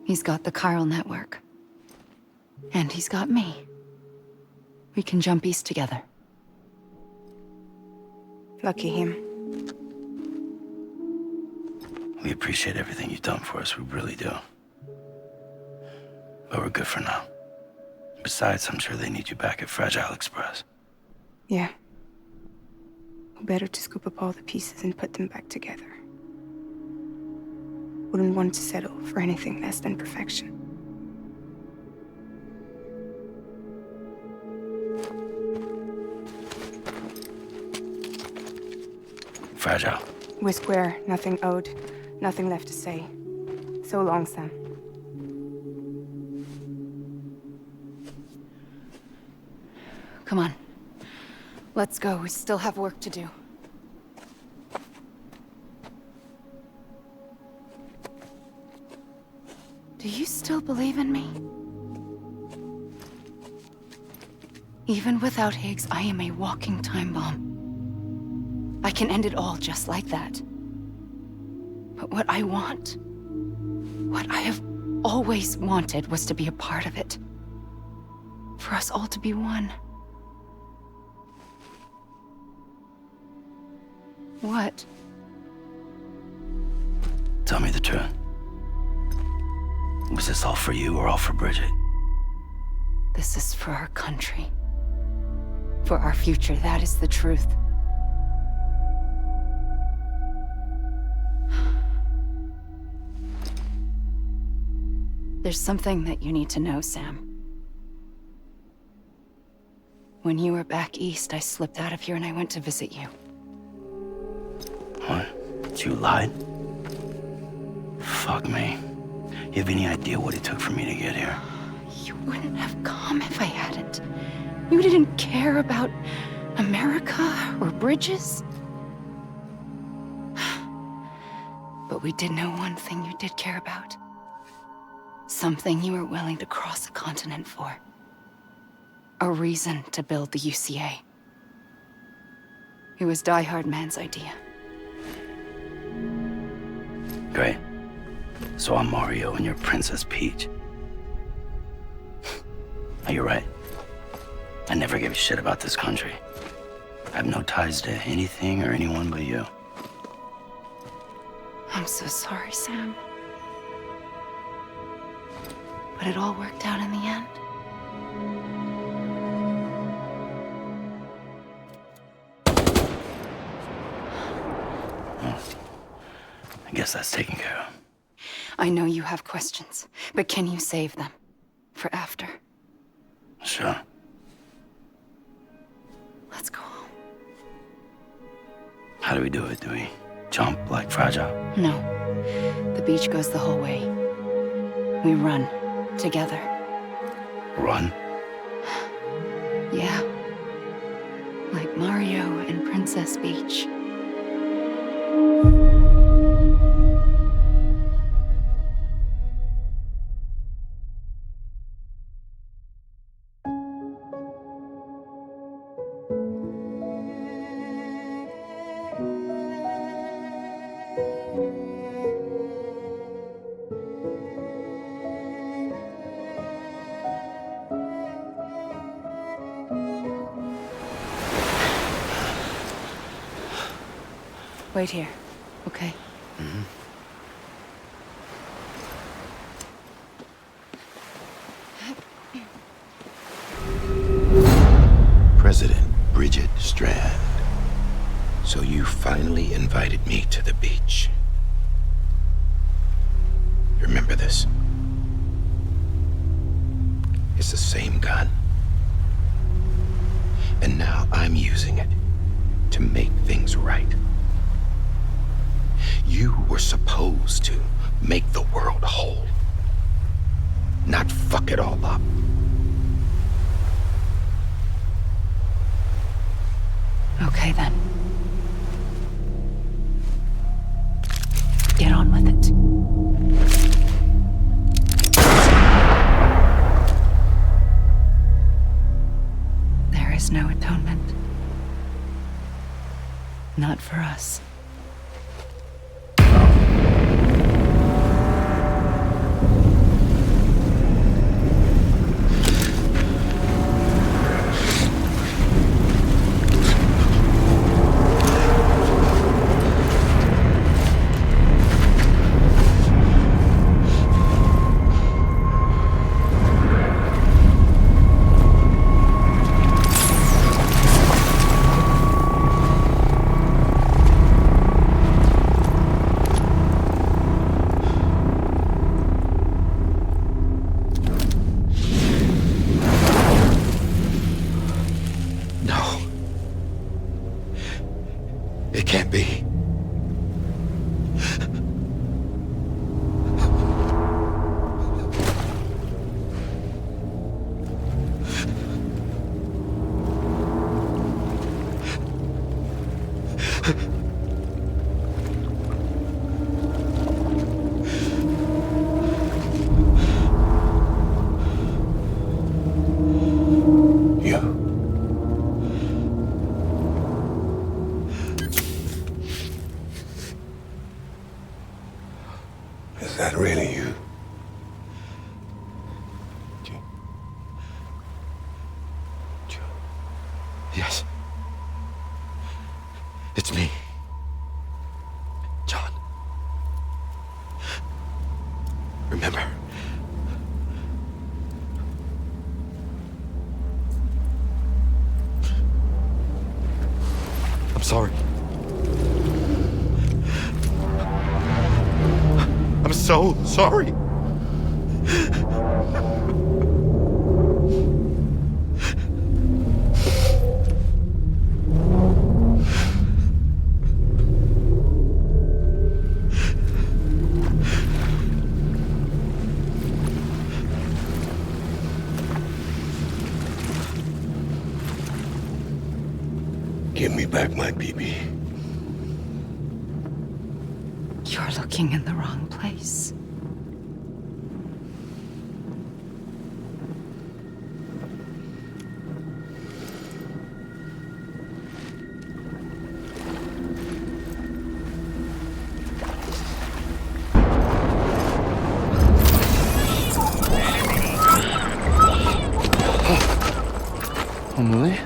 He's got the Chiral Network. And he's got me. We can jump east together. Lucky him. We appreciate everything you've done for us, we really do. But we're good for now. Besides, I'm sure they need you back at Fragile Express. Yeah. Better to scoop up all the pieces and put them back together. Wouldn't want to settle for anything less than perfection. Fragile. We're square, nothing owed, nothing left to say. So long, Sam. Come on. Let's go. We still have work to do. Do you still believe in me? Even without Higgs, I am a walking time bomb. I can end it all just like that. But what I want What I have always wanted was to be a part of it. For us all to be one. What? Tell me the truth. Was this all for you or all for Bridget? This is for our country. For our future, that is the truth. There's something that you need to know, Sam. When you were back east, I slipped out of here and I went to visit you. What? You lied? Fuck me. You have any idea what it took for me to get here? You wouldn't have come if I hadn't. You didn't care about America or bridges. But we did know one thing you did care about. Something you were willing to cross a continent for. A reason to build the UCA. It was Die Hard Man's idea. Great. So I'm Mario and you're Princess Peach. You're right. I never gave a shit about this country. I have no ties to anything or anyone but you. I'm so sorry, Sam. But it all worked out in the end. Well, I guess that's taken care of. I know you have questions, but can you save them? For after? Sure. Let's go home. How do we do it? Do we jump like Fragile? No. The beach goes the whole way. We run. Together. Run? Yeah. Like Mario and Princess Peach. Wait here, okay? Mm-hmm. President Bridget Strand. So you finally invited me to the beach. Remember this? It's the same gun. And now I'm using it to make things right. You were supposed to make the world whole, not fuck it all up. Okay then. Get on with it. There is no atonement. Not for us. It can't be. Is that really you? It's me. John. Remember. I'm sorry. I'm so sorry. Give me back my BB. You're looking in the wrong place. Emily?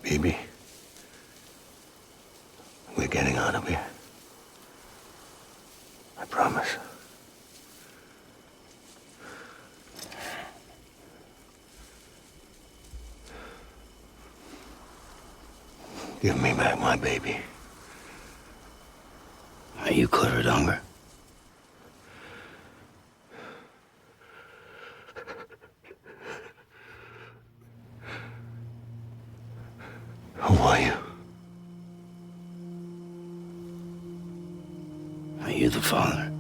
Baby, we're getting out of here. I promise. Give me back my baby. Are you clear, Donger? Who are you? Are you the father?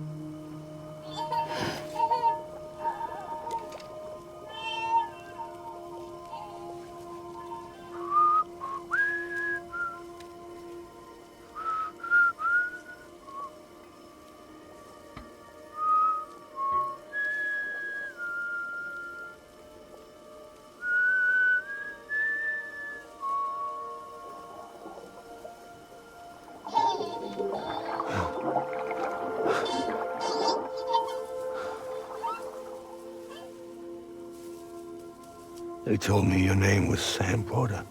They told me your name was Sam Porter.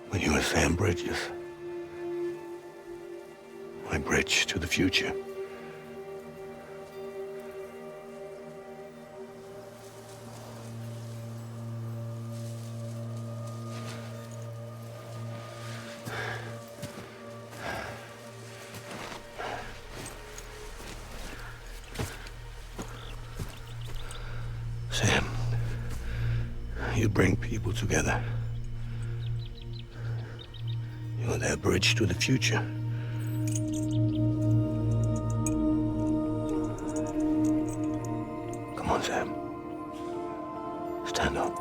But you were Sam Bridges. My bridge to the future. Sam, you bring people together. You're their bridge to the future. Come on, Sam. Stand up.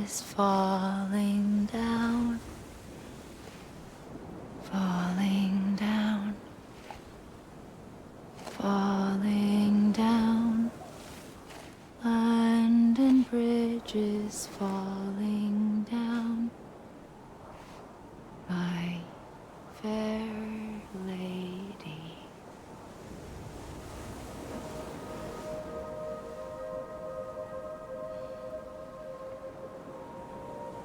bridges falling down, falling down, falling down. London bridges falling down, my fair lady.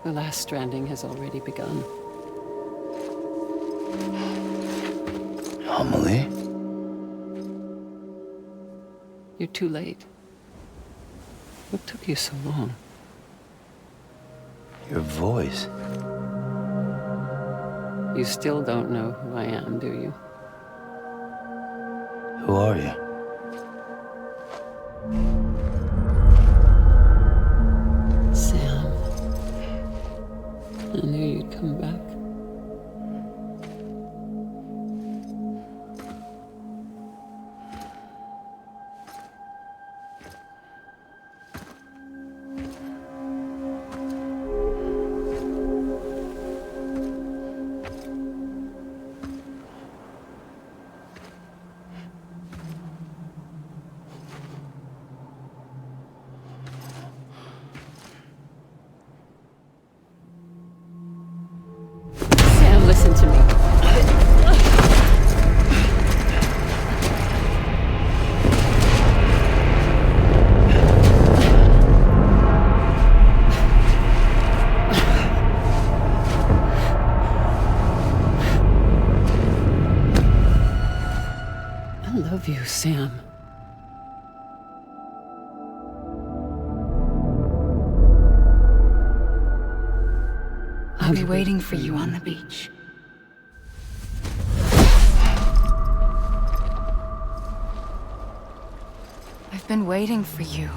The last stranding has already begun. Amelie? You're too late. What took you so long? Your voice. You still don't know who I am, do you? Who are you? Sam. I knew you'd come back. Sam, listen to me. I love you, Sam. I'll be waiting for you on the beach. I've been waiting for you,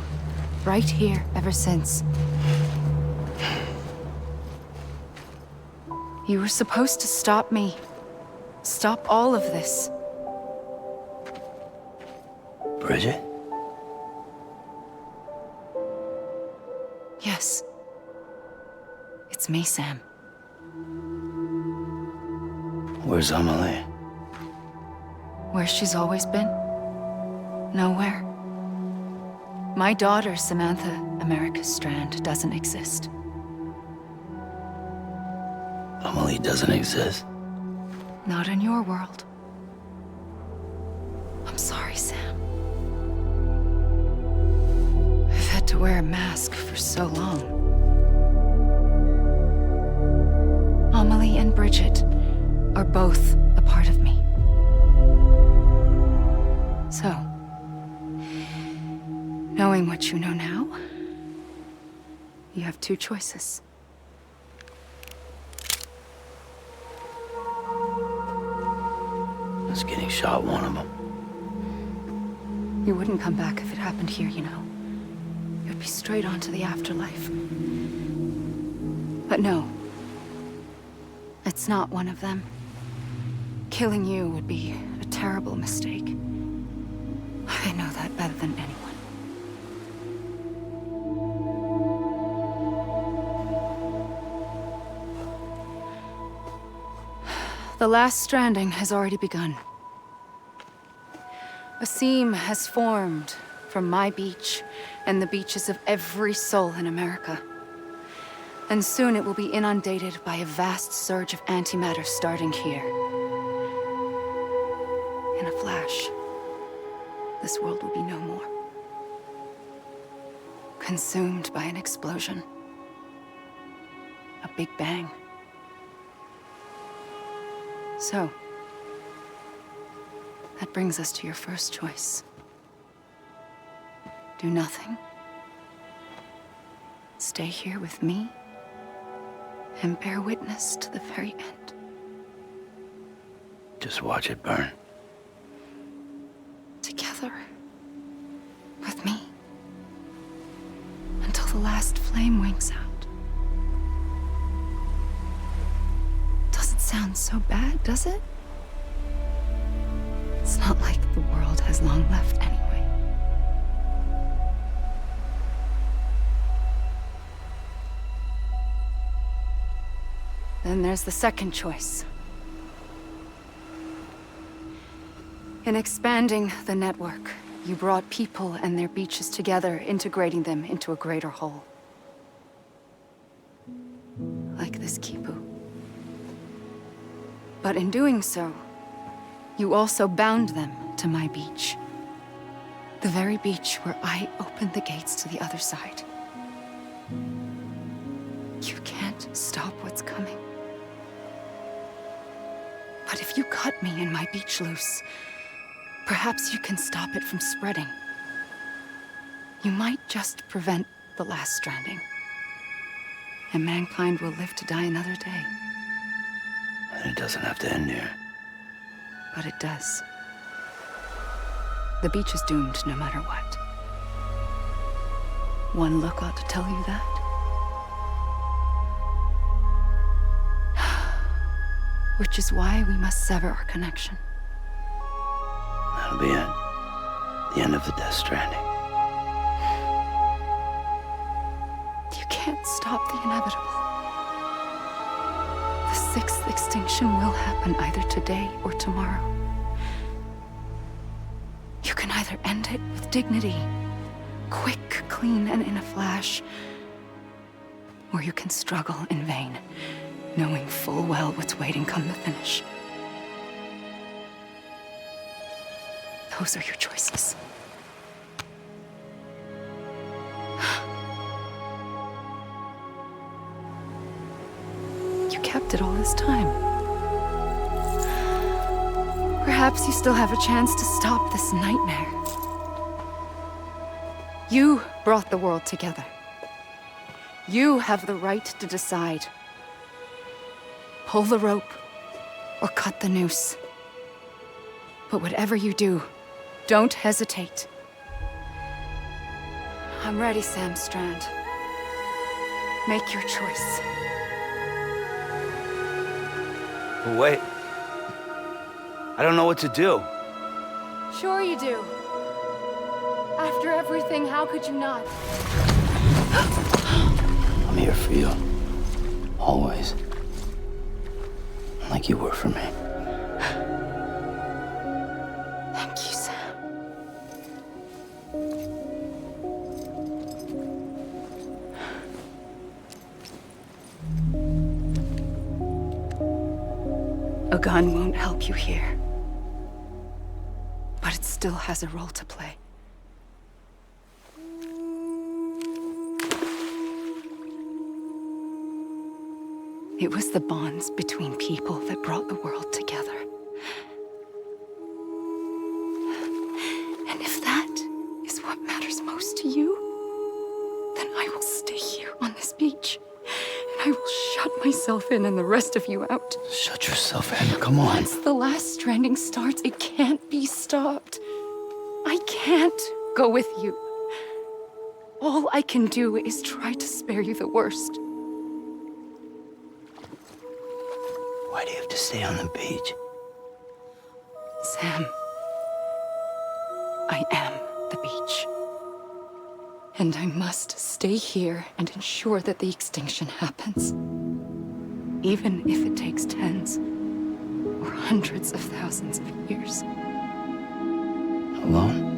right here, ever since. You were supposed to stop me. Stop all of this. Bridget? Yes. It's me, Sam. Where's Amelie? Where she's always been? Nowhere. My daughter, Samantha America Strand, doesn't exist. Amelie doesn't exist? Not in your world. I'm sorry, Sam. I've had to wear a mask for so long. Amelie and Bridget are both a part of me. So, knowing what you know now, you have two choices. Is getting shot one of them? You wouldn't come back if it happened here, you know. You'd be straight on to the afterlife. But no. It's not one of them. Killing you would be a terrible mistake. I know that better than anyone. The last stranding has already begun. A seam has formed from my beach and the beaches of every soul in America. And soon it will be inundated by a vast surge of antimatter starting here. In a flash, this world will be no more. Consumed by an explosion. A big bang. So, that brings us to your first choice. Do nothing. Stay here with me and bear witness to the very end. Just watch it burn. Together. With me. Until the last flame winks out. Doesn't sound so bad, does it? It's not like the world has long left anyway. Then there's the second choice. In expanding the network, you brought people and their beaches together, integrating them into a greater whole. Like this Kipu. But in doing so, you also bound them to my beach. The very beach where I opened the gates to the other side. You can't stop what's coming. But if you cut me and my beach loose, perhaps you can stop it from spreading. You might just prevent the last stranding. And mankind will live to die another day. And it doesn't have to end here. But it does. The beach is doomed no matter what. One look ought to tell you that. Which is why we must sever our connection. That'll be it. The end of the Death Stranding. You can't stop the inevitable. The sixth extinction will happen either today or tomorrow. You can either end it with dignity, quick, clean, and in a flash, or you can struggle in vain, knowing full well what's waiting come the finish. Those are your choices. You kept it all this time. Perhaps you still have a chance to stop this nightmare. You brought the world together. You have the right to decide. Pull the rope or cut the noose. But whatever you do, don't hesitate. I'm ready, Sam Strand. Make your choice. But wait. I don't know what to do. Sure you do. After everything, how could you not? I'm here for you. Always. Like you were for me. Thank you, Sam. A gun won't help you here. But it still has a role to play. It was the bonds between people that brought the world together. And if that is what matters most to you, then I will stay here on this beach. And I will shut myself in and the rest of you out. Shut yourself in, come on. Once the last stranding starts, it can't be stopped. I can't go with you. All I can do is try to spare you the worst. Why do you have to stay on the beach? Sam, I am the beach. And I must stay here and ensure that the extinction happens. Even if it takes tens or hundreds of thousands of years. Alone?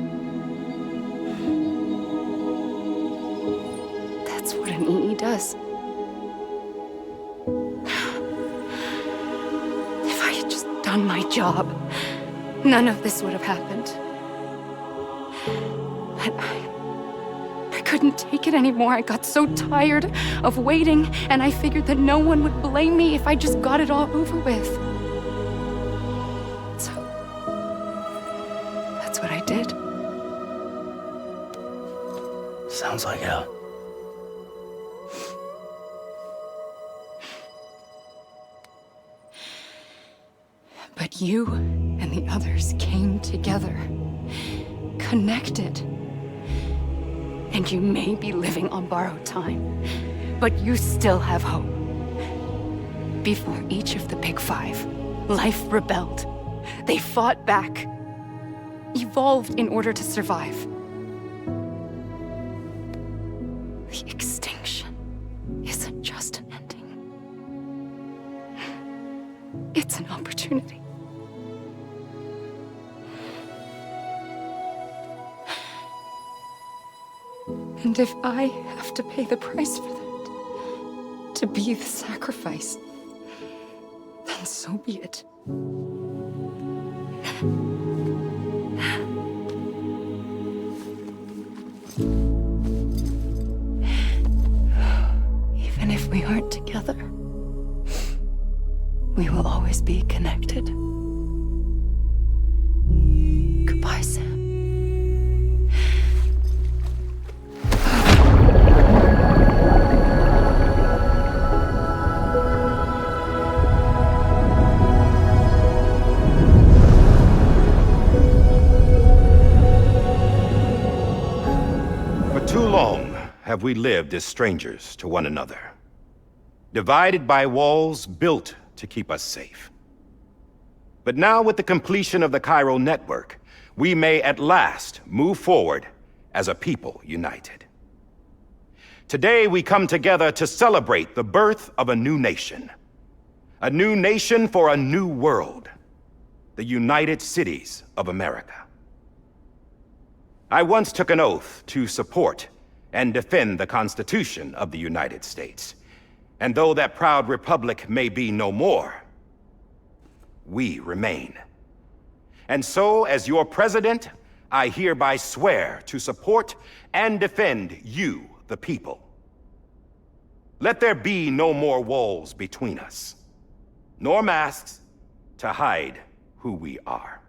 That's what an EE does. If I had just done my job, none of this would have happened. But I couldn't take it anymore. I got so tired of waiting, and I figured that no one would blame me if I just got it all over with. So, that's what I did. Sounds like hell. But you and the others came together, connected. And you may be living on borrowed time, but you still have hope. Before each of the Big Five, life rebelled. They fought back, evolved in order to survive. The extinction isn't just an ending. It's an opportunity. And if I have to pay the price for that, to be the sacrifice, then so be it. Even if we aren't together, we will always be connected. Goodbye, Sam. For too long have we lived as strangers to one another, divided by walls built to keep us safe. But now, with the completion of the Chiral Network, we may at last move forward as a people united. Today, we come together to celebrate the birth of a new nation. A new nation for a new world. The United Cities of America. I once took an oath to support and defend the Constitution of the United States. And though that proud republic may be no more, we remain. And so, as your president, I hereby swear to support and defend you, the people. Let there be no more walls between us, nor masks to hide who we are.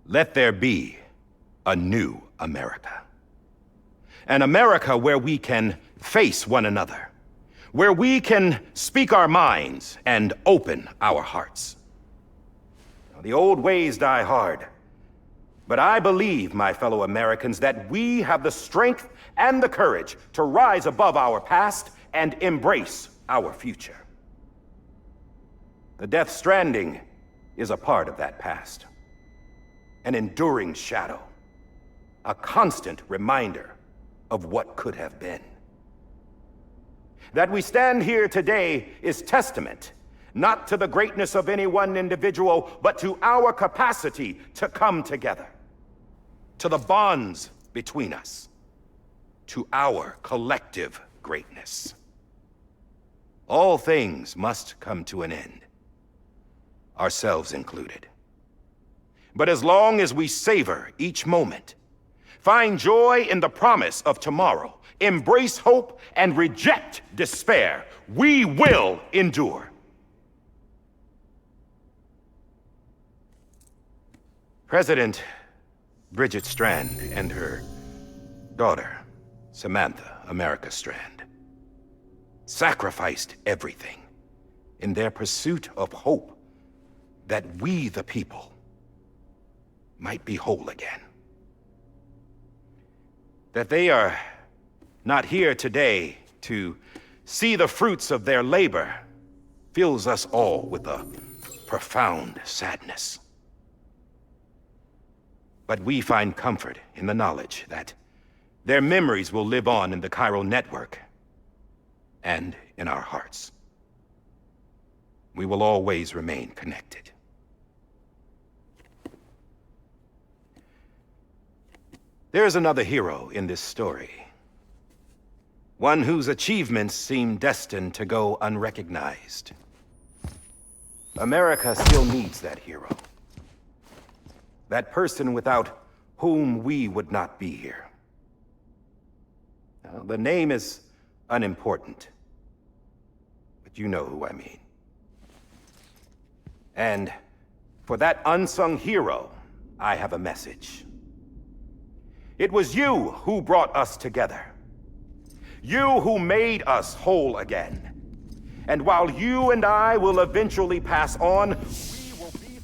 Let there be a new America. An America where we can face one another, where we can speak our minds and open our hearts. Now, the old ways die hard, but I believe, my fellow Americans, that we have the strength and the courage to rise above our past and embrace our future. The Death Stranding is a part of that past. An enduring shadow, a constant reminder of what could have been. That we stand here today is testament, not to the greatness of any one individual, but to our capacity to come together, to the bonds between us, to our collective greatness. All things must come to an end, ourselves included. But as long as we savor each moment, find joy in the promise of tomorrow, embrace hope, and reject despair, we will endure. President Bridget Strand and her daughter, Samantha America Strand, sacrificed everything in their pursuit of hope that we, the people, might be whole again. That they are not here today to see the fruits of their labor fills us all with a profound sadness. But we find comfort in the knowledge that their memories will live on in the Chiral Network and in our hearts. We will always remain connected. There's another hero in this story. One whose achievements seem destined to go unrecognized. America still needs that hero. That person without whom we would not be here. Now, the name is unimportant, but you know who I mean. And for that unsung hero, I have a message. It was you who brought us together. You who made us whole again. And while you and I will eventually pass on, we will be...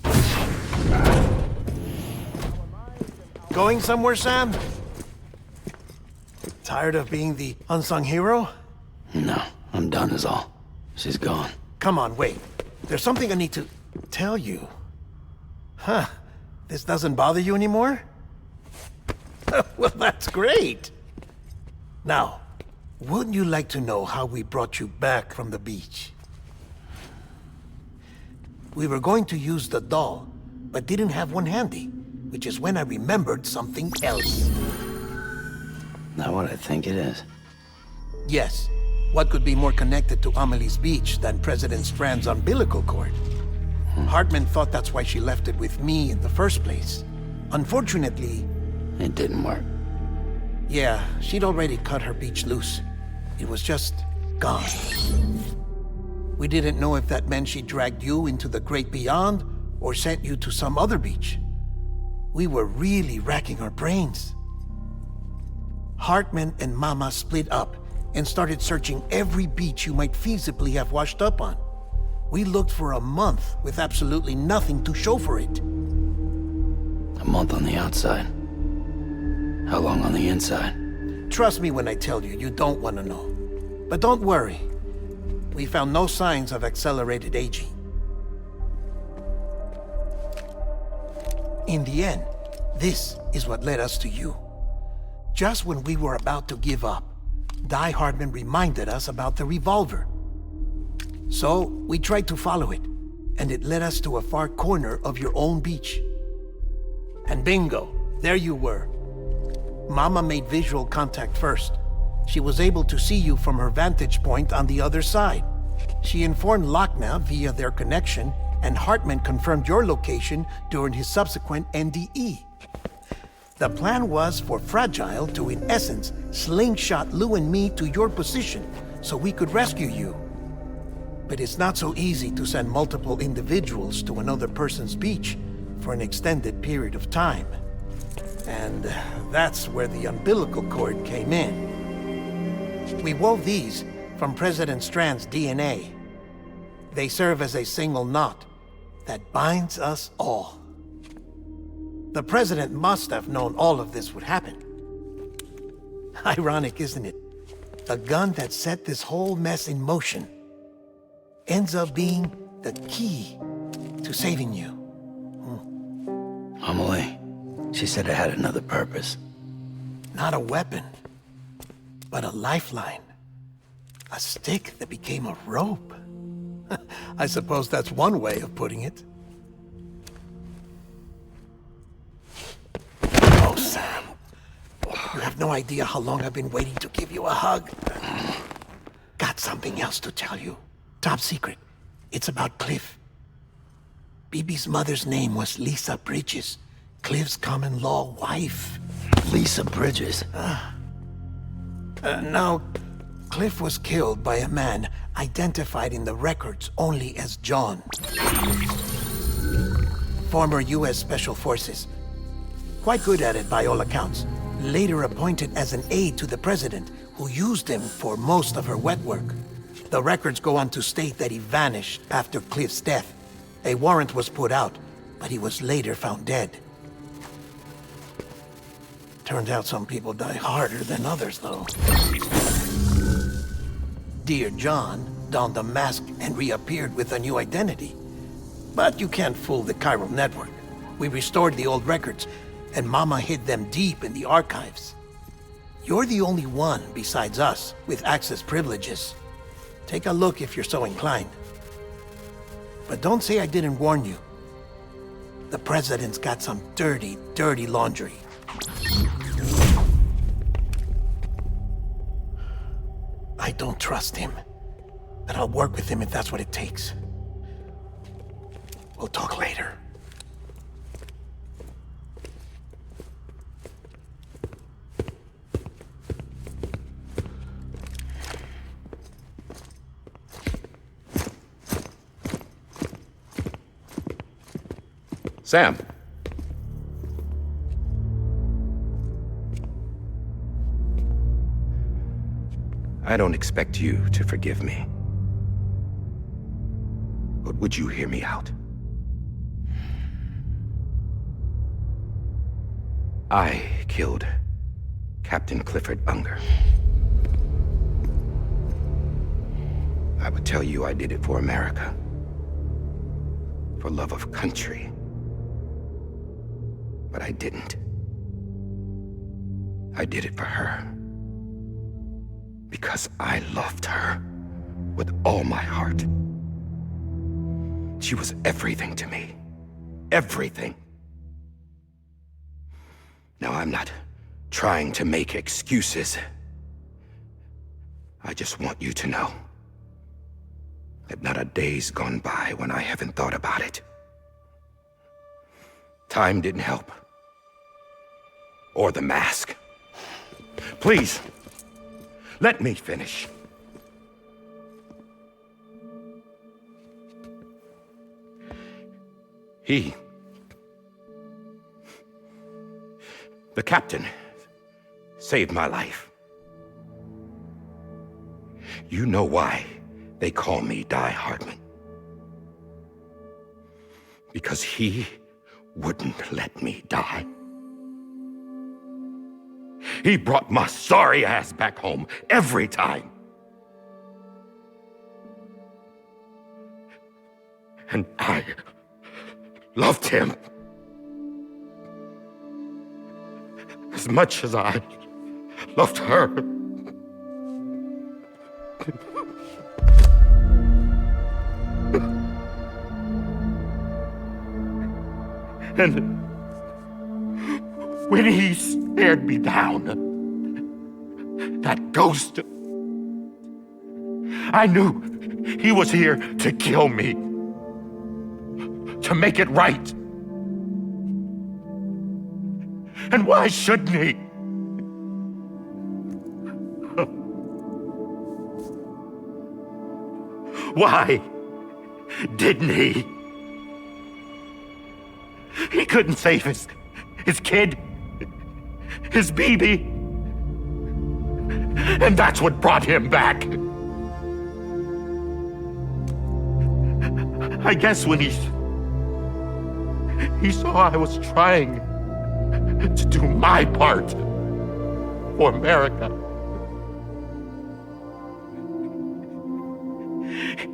Going somewhere, Sam? Tired of being the unsung hero? No, I'm done is all. She's gone. Come on, wait. There's something I need to tell you. Huh. This doesn't bother you anymore? Well, that's great. Now, wouldn't you like to know how we brought you back from the beach? We were going to use the doll, but didn't have one handy, which is when I remembered something else. Not what I think it is. Yes. What could be more connected to Amelie's beach than President Strand's umbilical cord? Hartman thought that's why she left it with me in the first place. Unfortunately... It didn't work. Yeah, she'd already cut her beach loose. It was just gone. We didn't know if that meant she dragged you into the great beyond or sent you to some other beach. We were really racking our brains. Hartman and Mama split up and started searching every beach you might feasibly have washed up on. We looked for a month with absolutely nothing to show for it. A month on the outside. How long on the inside? Trust me when I tell you, you don't want to know. But don't worry. We found no signs of accelerated aging. In the end, this is what led us to you. Just when we were about to give up, Die Hartman reminded us about the revolver. So, we tried to follow it, and it led us to a far corner of your own beach. And bingo, there you were. Mama made visual contact first. She was able to see you from her vantage point on the other side. She informed Lochna via their connection, and Hartman confirmed your location during his subsequent NDE. The plan was for Fragile to, in essence, slingshot Lou and me to your position so we could rescue you. But it's not so easy to send multiple individuals to another person's beach for an extended period of time. And that's where the umbilical cord came in. We wove these from President Strand's DNA. They serve as a single knot that binds us all. The President must have known all of this would happen. Ironic, isn't it? The gun that set this whole mess in motion ends up being the key to saving you. Amelie, she said it had another purpose. Not a weapon, but a lifeline. A stick that became a rope. I suppose that's one way of putting it. Oh, Sam. You have no idea how long I've been waiting to give you a hug. Got something else to tell you. Top secret. It's about Cliff. BB's mother's name was Lisa Bridges, Cliff's common-law wife. Lisa Bridges? Now, Cliff was killed by a man identified in the records only as John. Former U.S. Special Forces. Quite good at it by all accounts. Later appointed as an aide to the president, who used him for most of her wet work. The records go on to state that he vanished after Cliff's death. A warrant was put out, but he was later found dead. Turned out some people die harder than others, though. Dear John donned a mask and reappeared with a new identity. But you can't fool the Chiral Network. We restored the old records, and Mama hid them deep in the archives. You're the only one, besides us, with access privileges. Take a look if you're so inclined. But don't say I didn't warn you. The President's got some dirty, dirty laundry. I don't trust him, but I'll work with him if that's what it takes. We'll talk later. Sam. I don't expect you to forgive me. But would you hear me out? I killed Captain Clifford Unger. I would tell you I did it for America. For love of country. But I didn't. I did it for her. Because I loved her with all my heart. She was everything to me. Everything. Now, I'm not trying to make excuses. I just want you to know that not a day's gone by when I haven't thought about it. Time didn't help. Or the mask. Please, let me finish. The captain, saved my life. You know why they call me Die Hardman. Because he wouldn't let me die. He brought my sorry ass back home every time. And I loved him as much as I loved her. And when he stared me down, that ghost, I knew he was here to kill me, to make it right. And why shouldn't he? Why didn't he? He couldn't save his kid, his baby. And that's what brought him back. I guess when he saw I was trying to do my part for America,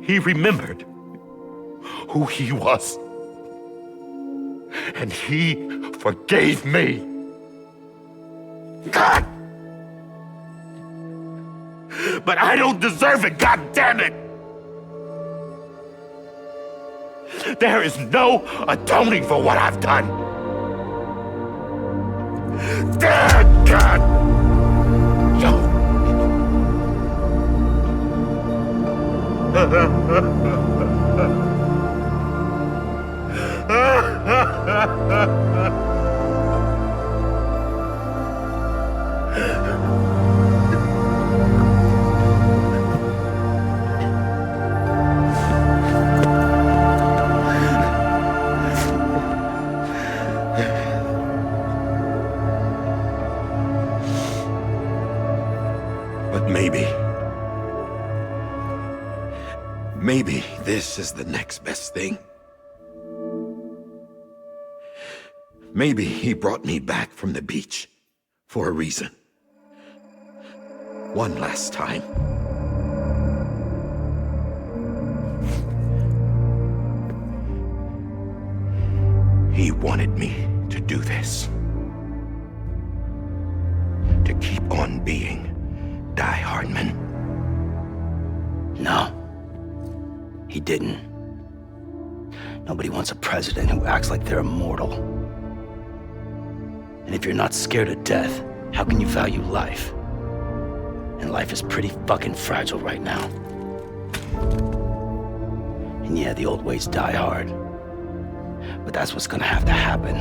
he remembered who he was. And he forgave me. God! But I don't deserve it, God damn it! There is no atoning for what I've done. Damn, God! But maybe this is the next best thing. Maybe he brought me back from the beach for a reason. One last time. He wanted me to do this. To keep on being Die Hardman. No. He didn't. Nobody wants a president who acts like they're immortal. And if you're not scared of death, how can you value life? And life is pretty fucking fragile right now. And yeah, the old ways die hard. But that's what's gonna have to happen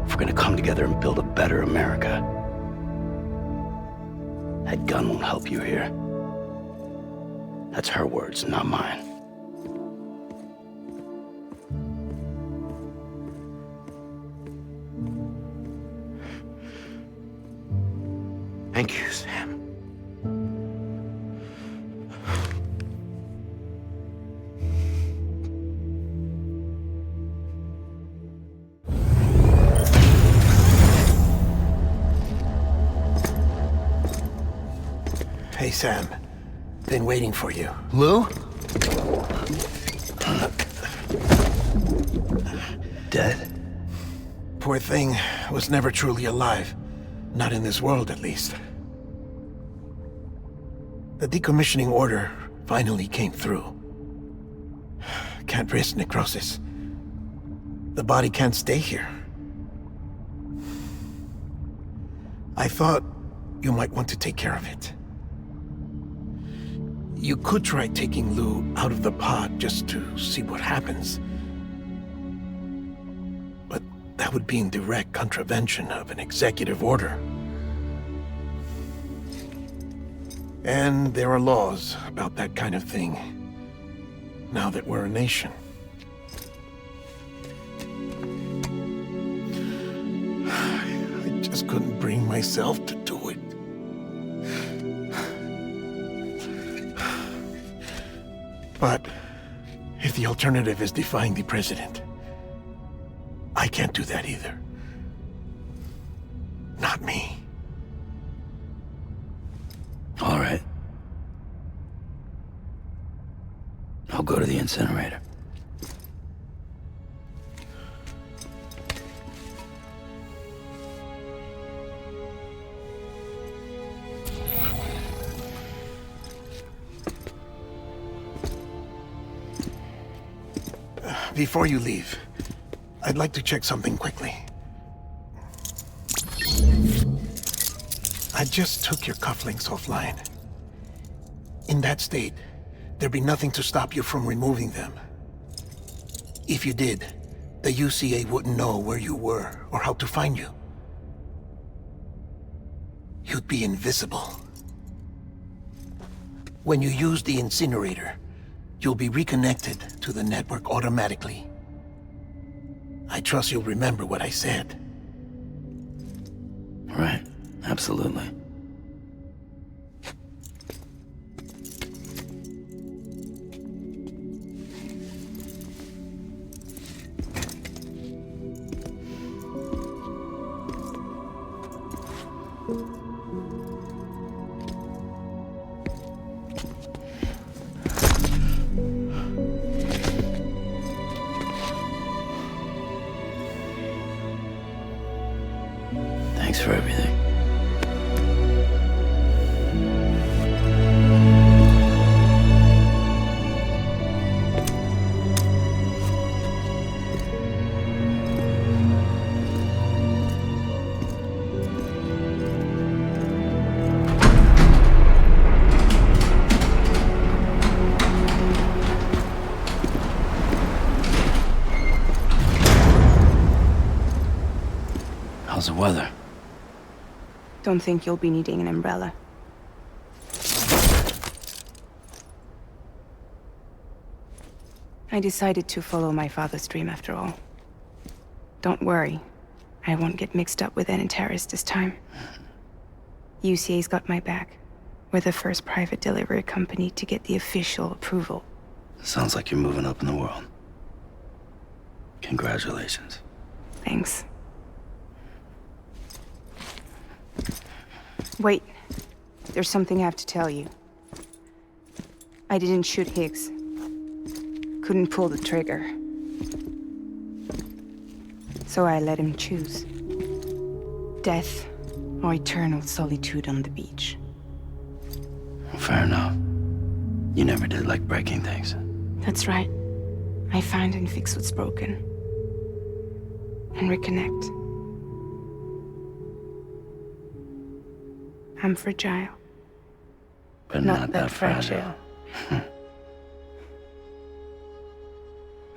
if we're gonna come together and build a better America. That gun won't help you here. That's her words, not mine. Thank you, Sam. Hey, Sam. Been waiting for you. Lou? Dead? Poor thing was never truly alive. Not in this world, at least. The decommissioning order finally came through. Can't risk necrosis. The body can't stay here. I thought you might want to take care of it. You could try taking Lou out of the pod just to see what happens. But that would be in direct contravention of an executive order. And there are laws about that kind of thing, now that we're a nation. I just couldn't bring myself to do it. But if the alternative is defying the president, I can't do that either. Not me. All right. I'll go to the incinerator. Before you leave, I'd like to check something quickly. I just took your cufflinks offline. In that state, there'd be nothing to stop you from removing them. If you did, the UCA wouldn't know where you were or how to find you. You'd be invisible. When you use the incinerator, you'll be reconnected to the network automatically. I trust you'll remember what I said. Right. Absolutely. Thanks for everything. How's the weather? Don't think you'll be needing an umbrella. I decided to follow my father's dream after all. Don't worry, I won't get mixed up with any terrorists this time. UCA's got my back. We're the first private delivery company to get the official approval. Sounds like you're moving up in the world. Congratulations. Thanks. Wait, there's something I have to tell you. I didn't shoot Higgs. Couldn't pull the trigger. So I let him choose. Death or eternal solitude on the beach. Fair enough. You never did like breaking things. That's right. I find and fix what's broken. And reconnect. I'm fragile. But not that fragile.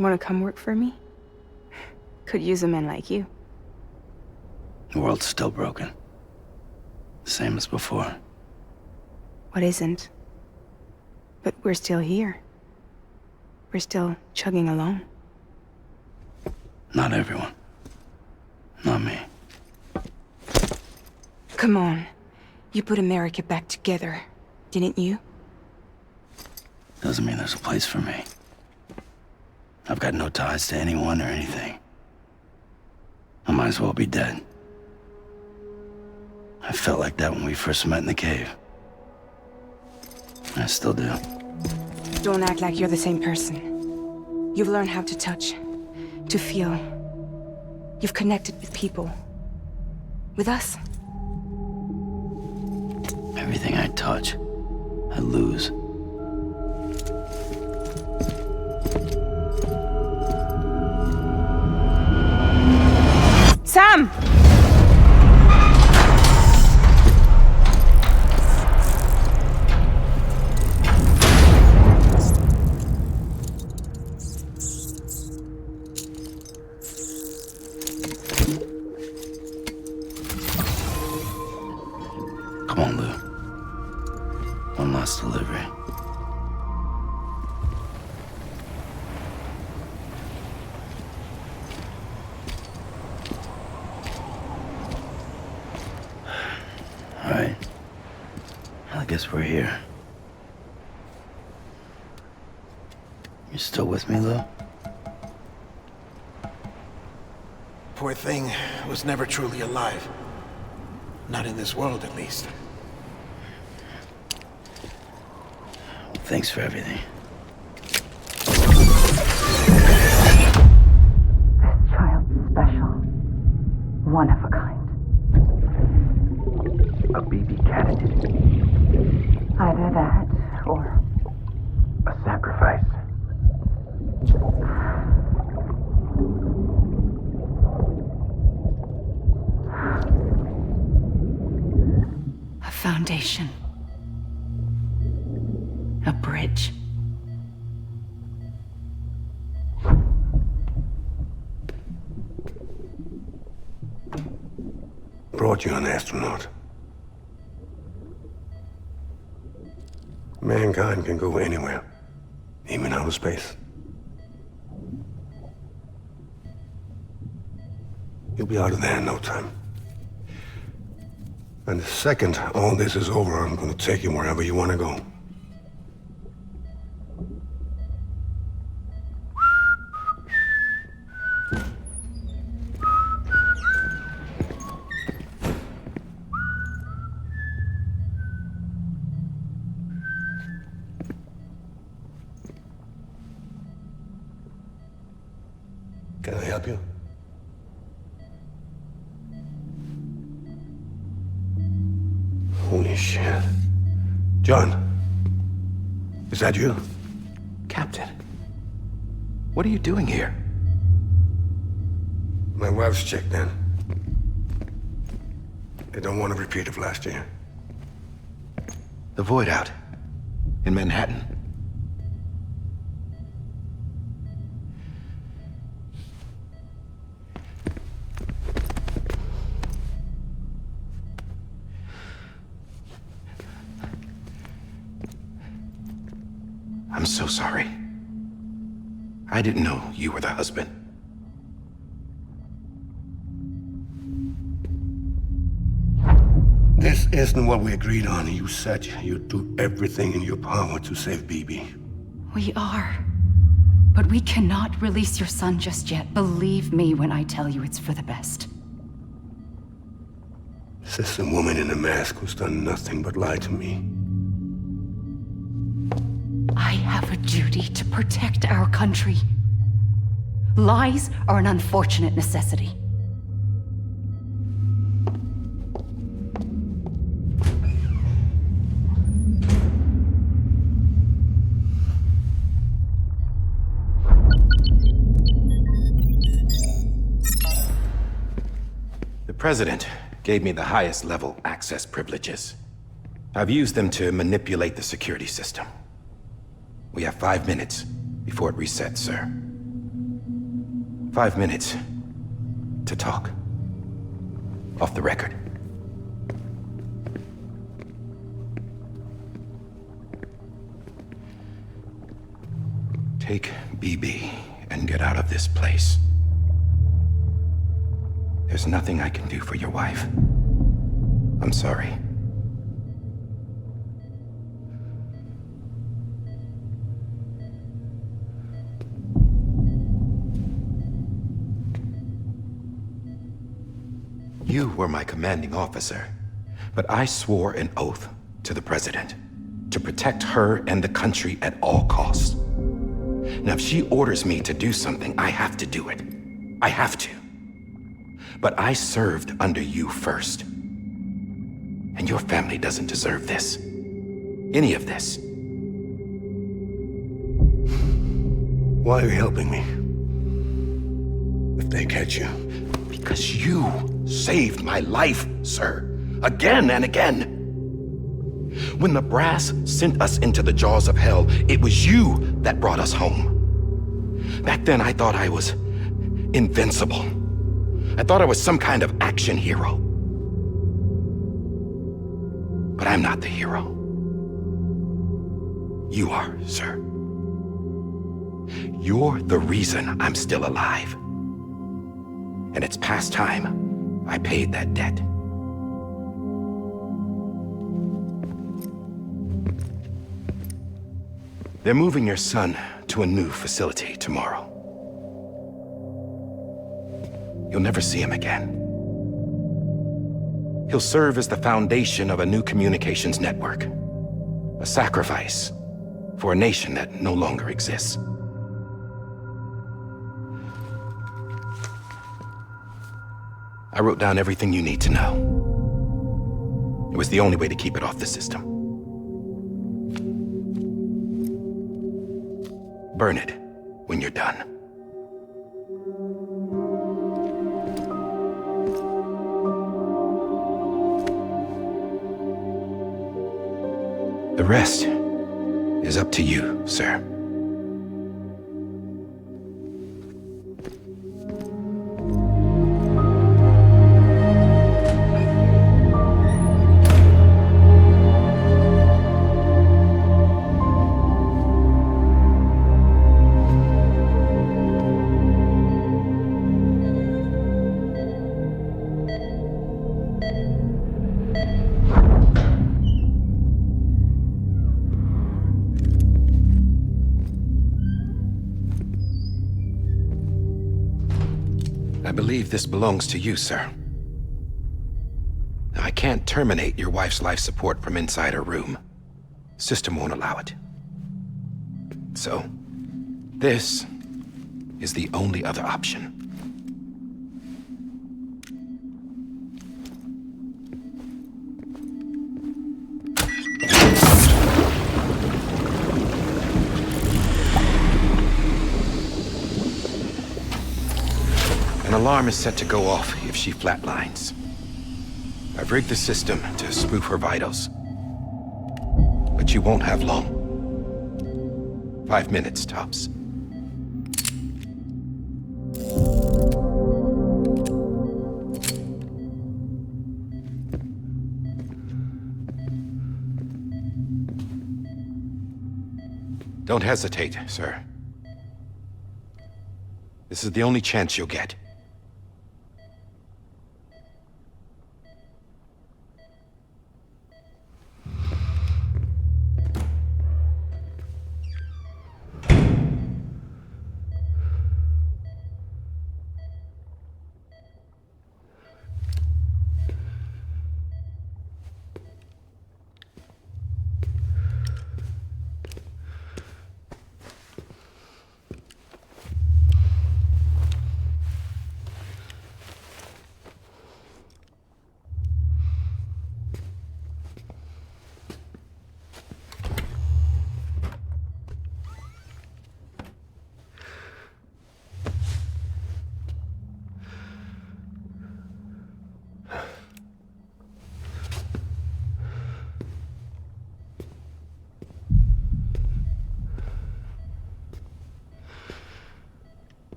Wanna come work for me? Could use a man like you. The world's still broken. Same as before. What isn't? But we're still here. We're still chugging along. Not everyone. Not me. Come on. You put America back together, didn't you? Doesn't mean there's a place for me. I've got no ties to anyone or anything. I might as well be dead. I felt like that when we first met in the cave. I still do. Don't act like you're the same person. You've learned how to touch, to feel. You've connected with people. With us. Everything I touch, I lose. Sam! Come on, Lou. One last delivery. All right. I guess we're here. You still with me, Lou? Poor thing was never truly alive. Not in this world, at least. Thanks for everything. This child's special. One of a kind. A BB candidate. Either that, or... a sacrifice. a foundation. A bridge. Brought you an astronaut. Mankind can go anywhere, even outer space. You'll be out of there in no time. And the second all this is over, I'm gonna take you wherever you wanna go. Can I help you? Holy shit. John, is that you? Captain, what are you doing here? My wife's checked in. They don't want a repeat of last year. The Void out in Manhattan. I'm so sorry. I didn't know you were the husband. This isn't what we agreed on. You said you'd do everything in your power to save BB. We are. But we cannot release your son just yet. Believe me when I tell you it's for the best. This is a woman in a mask who's done nothing but lie to me. I have a duty to protect our country. Lies are an unfortunate necessity. The President gave me the highest level access privileges. I've used them to manipulate the security system. We have 5 minutes before it resets, sir. 5 minutes to talk. Off the record. Take BB and get out of this place. There's nothing I can do for your wife. I'm sorry. You were my commanding officer, but I swore an oath to the President to protect her and the country at all costs. Now, if she orders me to do something, I have to do it. I have to. But I served under you first. And your family doesn't deserve this. Any of this. Why are you helping me? If they catch you. Because you saved my life, sir. Again and again. When the brass sent us into the jaws of hell, it was you that brought us home. Back then, I thought I was invincible. I thought I was some kind of action hero. But I'm not the hero. You are, sir. You're the reason I'm still alive. And it's past time I paid that debt. They're moving your son to a new facility tomorrow. You'll never see him again. He'll serve as the foundation of a new communications network. A sacrifice for a nation that no longer exists. I wrote down everything you need to know. It was the only way to keep it off the system. Burn it when you're done. The rest is up to you, sir. I believe this belongs to you, sir. Now, I can't terminate your wife's life support from inside her room. System won't allow it. So, this is the only other option. An alarm is set to go off if she flatlines. I've rigged the system to spoof her vitals. But you won't have long. 5 minutes, tops. Don't hesitate, sir. This is the only chance you'll get.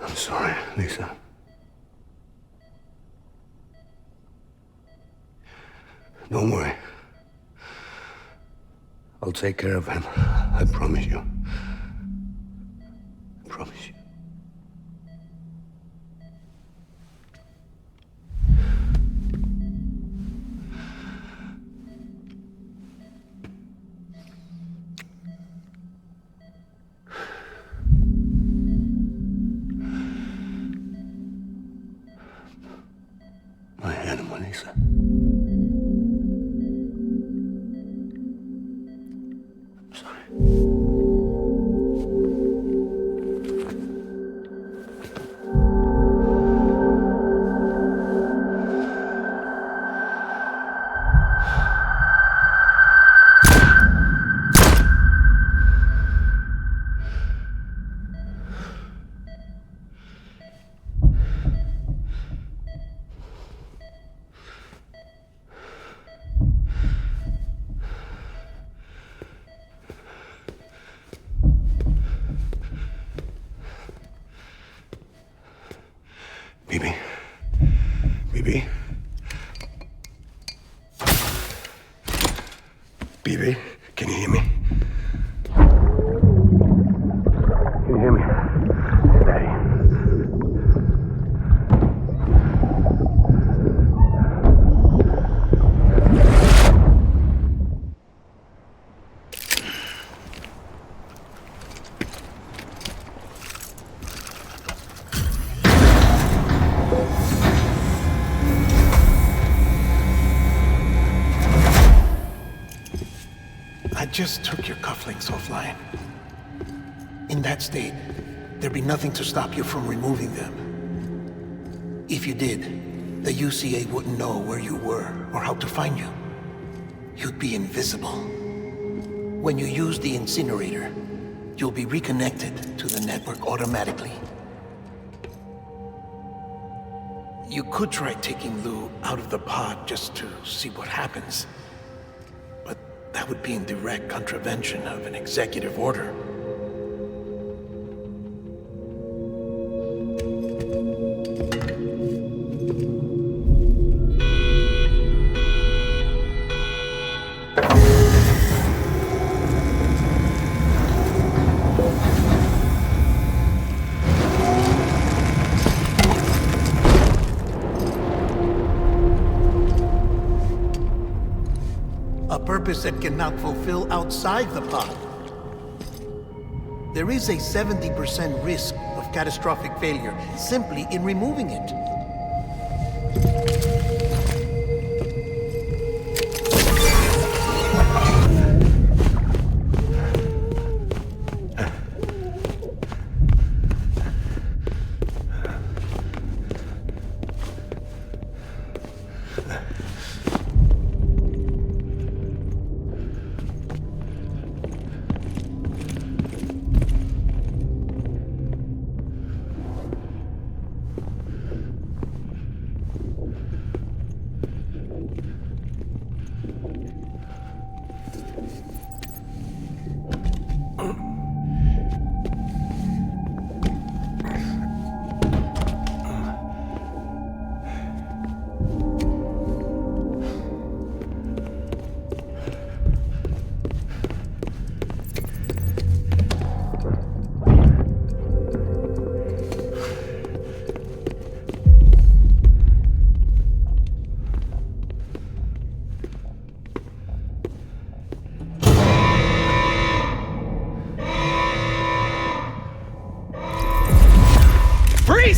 I'm sorry, Lisa. Don't worry. I'll take care of him. I promise you. I promise you. My Melissa. I'm sorry. BB? BB? BB? Can you hear me? Can you hear me? Steady. I just took your cufflinks offline. In that state, there'd be nothing to stop you from removing them. If you did, the UCA wouldn't know where you were or how to find you. You'd be invisible. When you use the incinerator, you'll be reconnected to the network automatically. You could try taking Lou out of the pod just to see what happens. But that would be in direct contravention of an executive order. Purpose that cannot fulfill outside the pod. There is a 70% risk of catastrophic failure simply in removing it.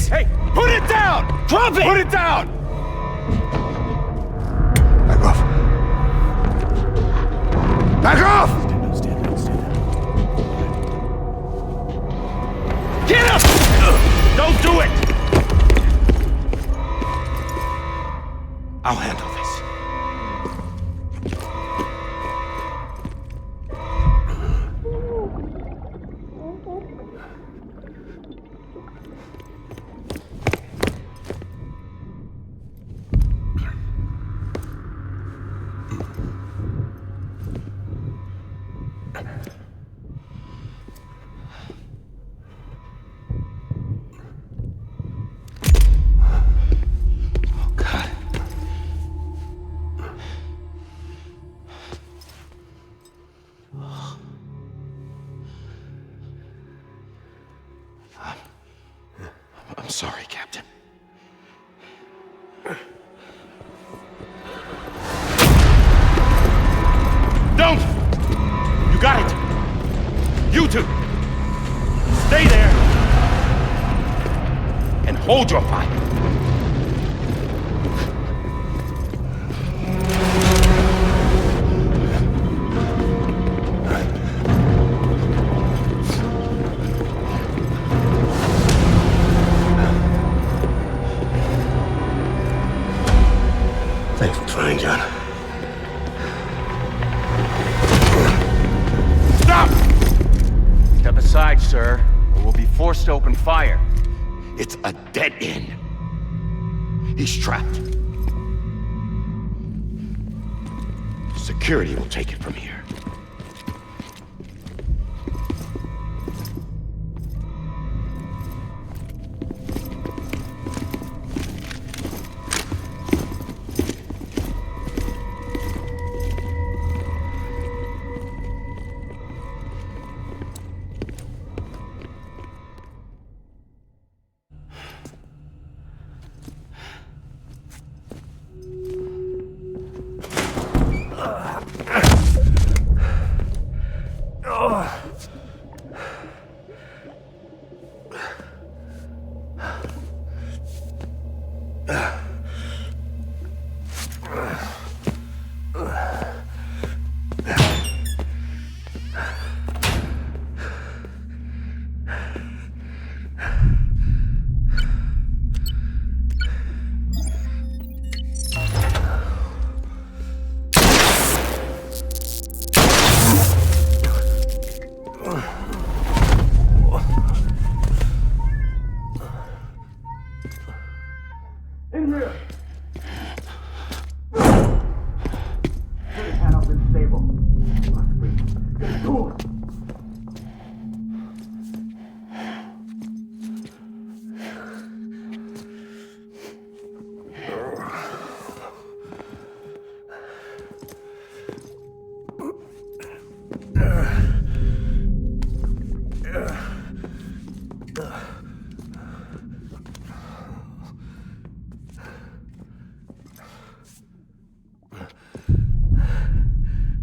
Hey, put it down! Drop it! Put it down! Back off. Back off! Get up! Don't do it! I'll handle this. I'm sorry, Captain. Don't! You got it! You two! Stay there! And hold your fire! Thanks for trying, John. Stop! Step aside, sir, or we'll be forced to open fire. It's a dead end. He's trapped. Security will take it from here.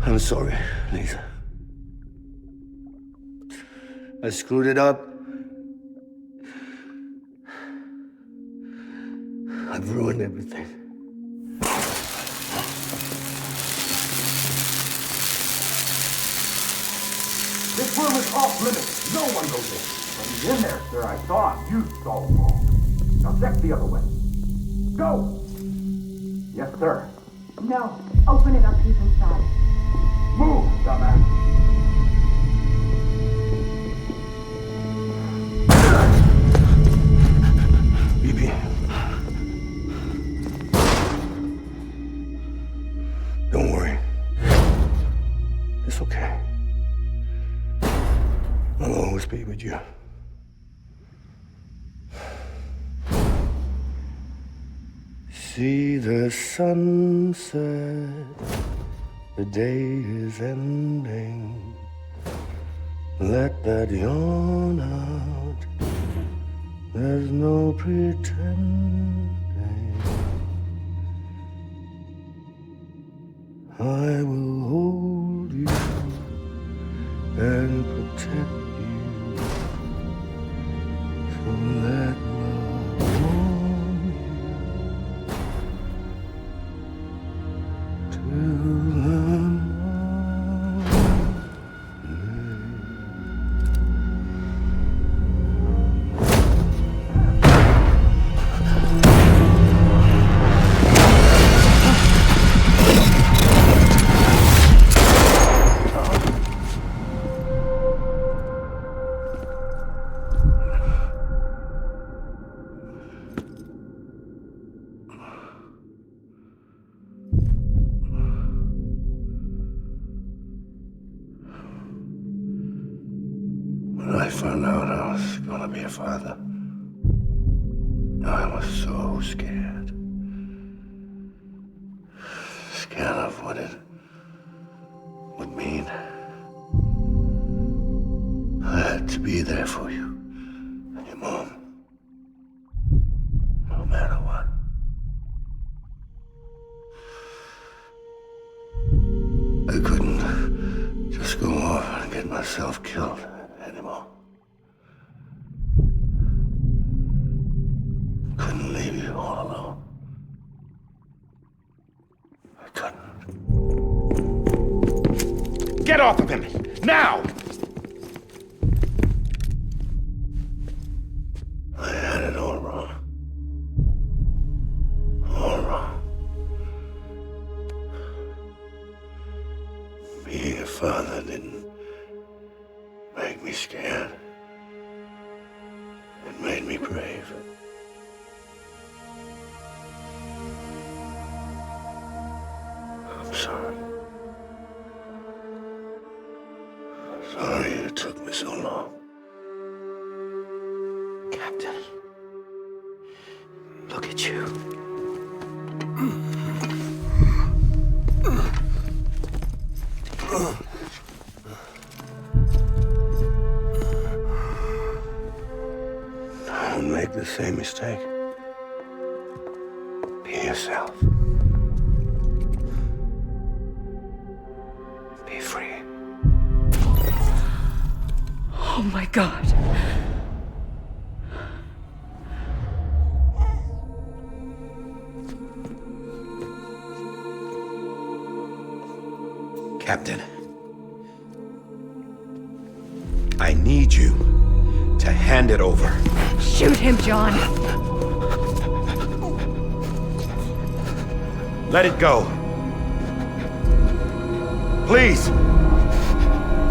I'm sorry, Lisa. I screwed it up. I've ruined everything. This room is off limits. No one goes in. But he's in there, sir. I saw him. You saw him all. Now check the other way. Go! Yes, sir. No. Open it up. He's inside. Move, dumbass. BB. Don't worry. It's okay. I'll always be with you. See the sunset. The day is ending. Let that yawn out. There's no pretending. I will hold you and protect you. So let love warm you till When I found out I was gonna be a father, I was so scared. Scared of what it would mean. I had to be there for you and your mom, no matter what. I couldn't just go off and get myself killed anymore. Couldn't leave you all alone. I couldn't. Get off of him! Now! I had it all wrong. All wrong. father didn't make me scared. It made me brave. I'm sorry. Sorry it took me so long. Captain, look at you. Don't make the same mistake. Be yourself. Be free. Oh my God. Captain, I need you to hand it over. Shoot him, John. Let it go. Please.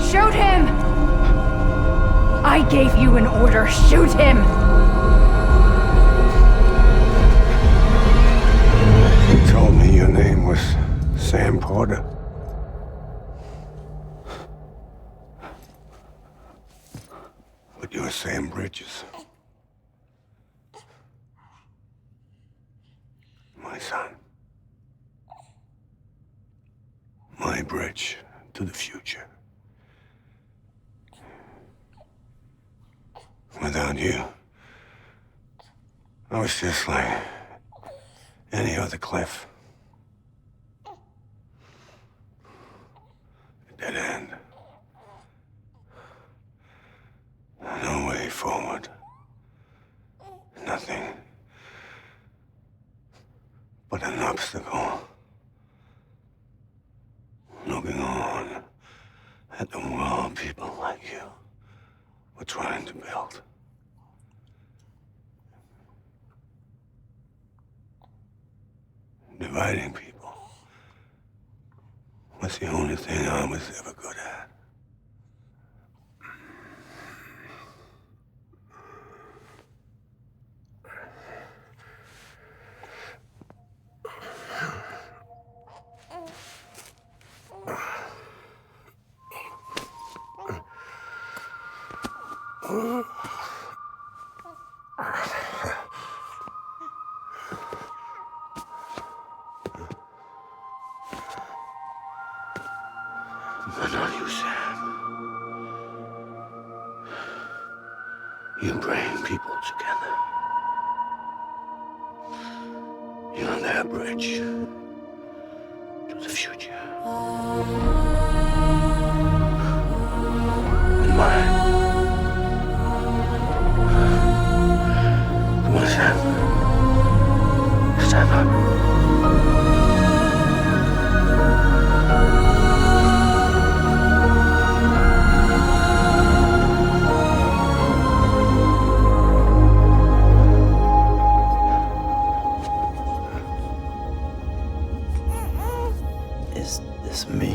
Shoot him! I gave you an order. Shoot him! You told me your name was Sam Porter. But you're Sam Bridges. My son. My bridge to the future. Without you, I was just like any other Cliff. A dead end. No way forward. Nothing but an obstacle. Looking on at the world people like you were trying to build. Dividing people was the only thing I was ever good at. But not you, Sam. You bring people together. You're their bridge to the future. And mine. Come on, Sam. Stand up. Is this me?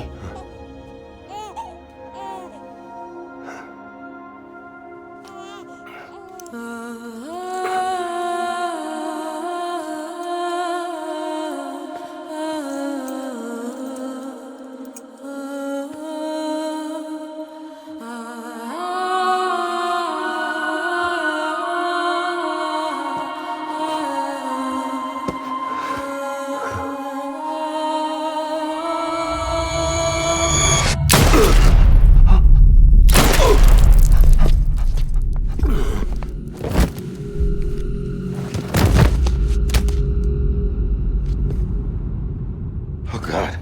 Oh, God.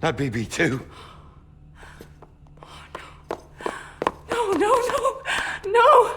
Not BB2. No, no, no, no!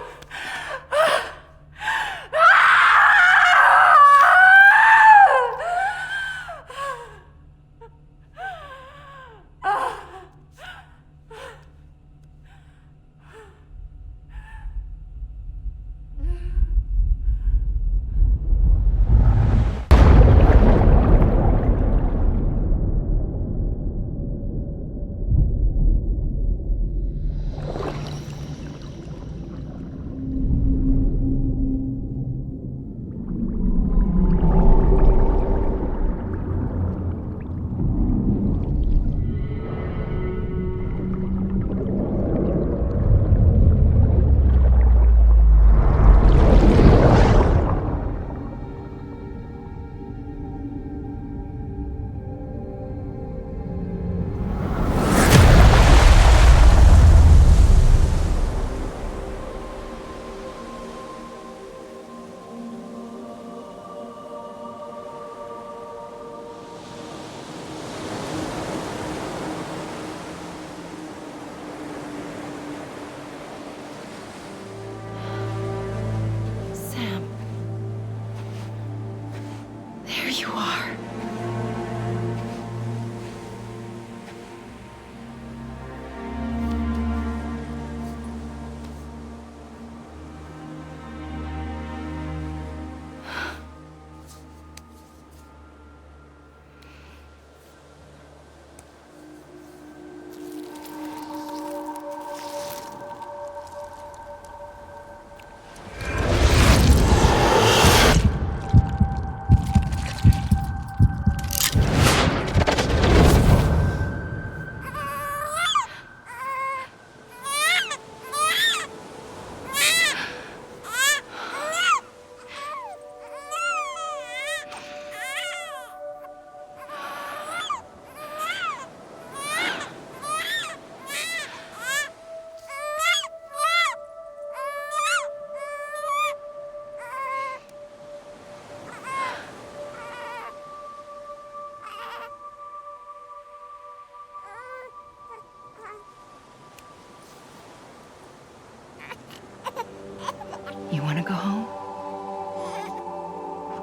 You want to go home?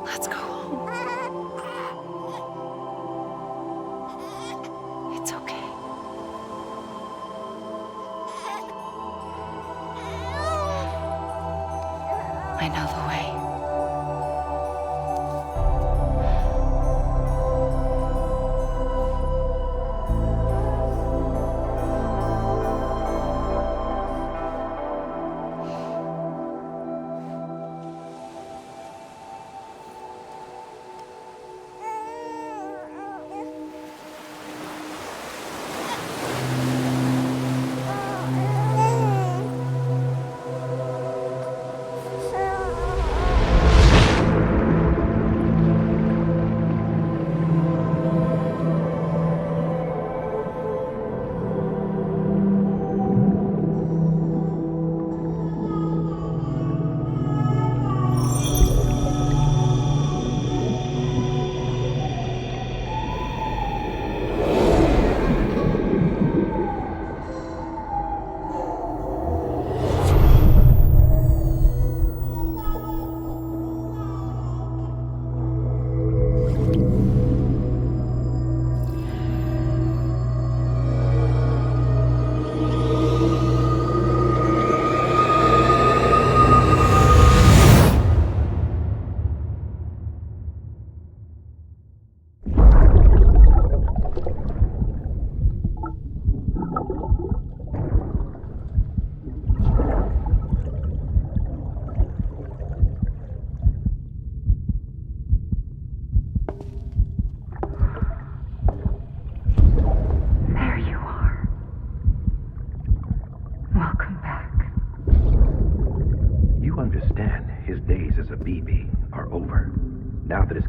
Let's go home. It's okay. I know the way.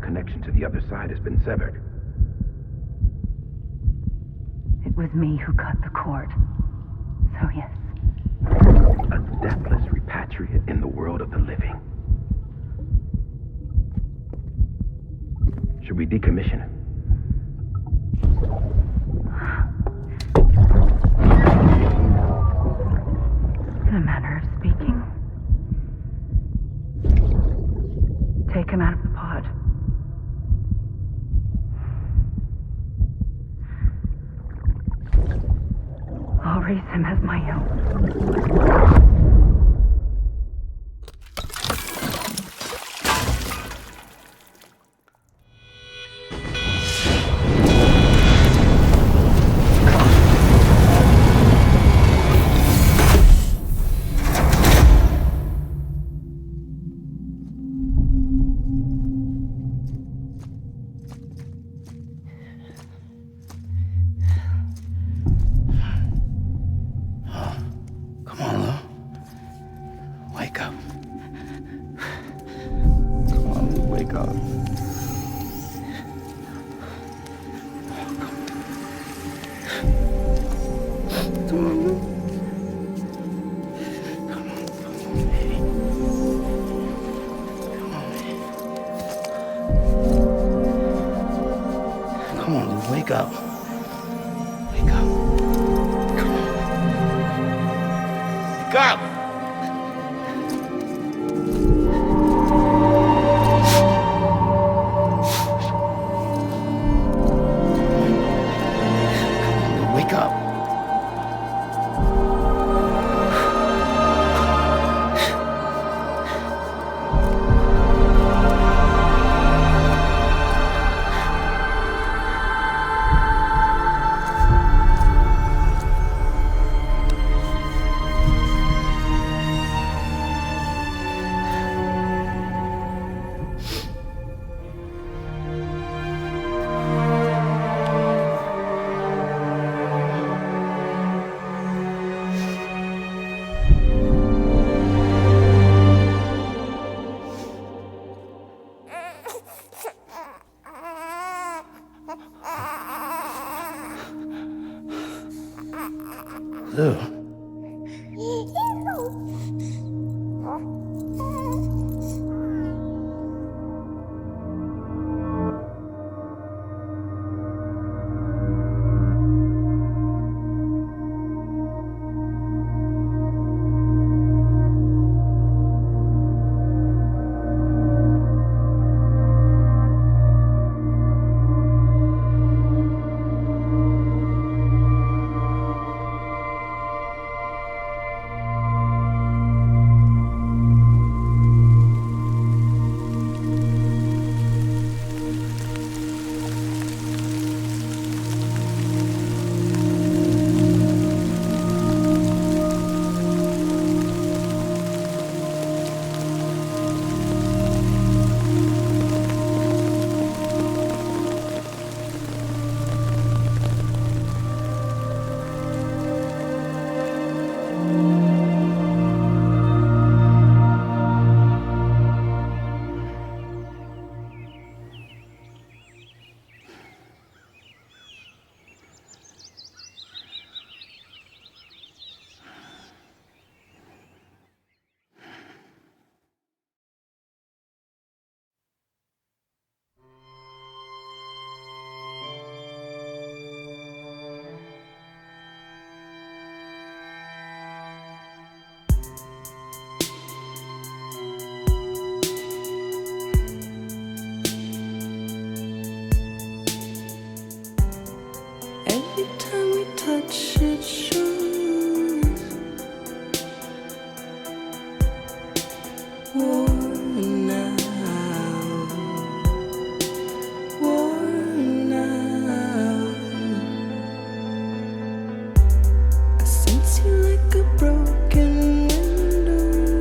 connection to the other side has been severed. It was me who cut the cord. So yes. A deathless repatriate in the world of the living. Should we decommission it? In a manner of speaking. Take him out of the pod. I'll raise him as my own. wake up. Ew. Every time we touch it shows worn out, worn out. I sense you like a broken window.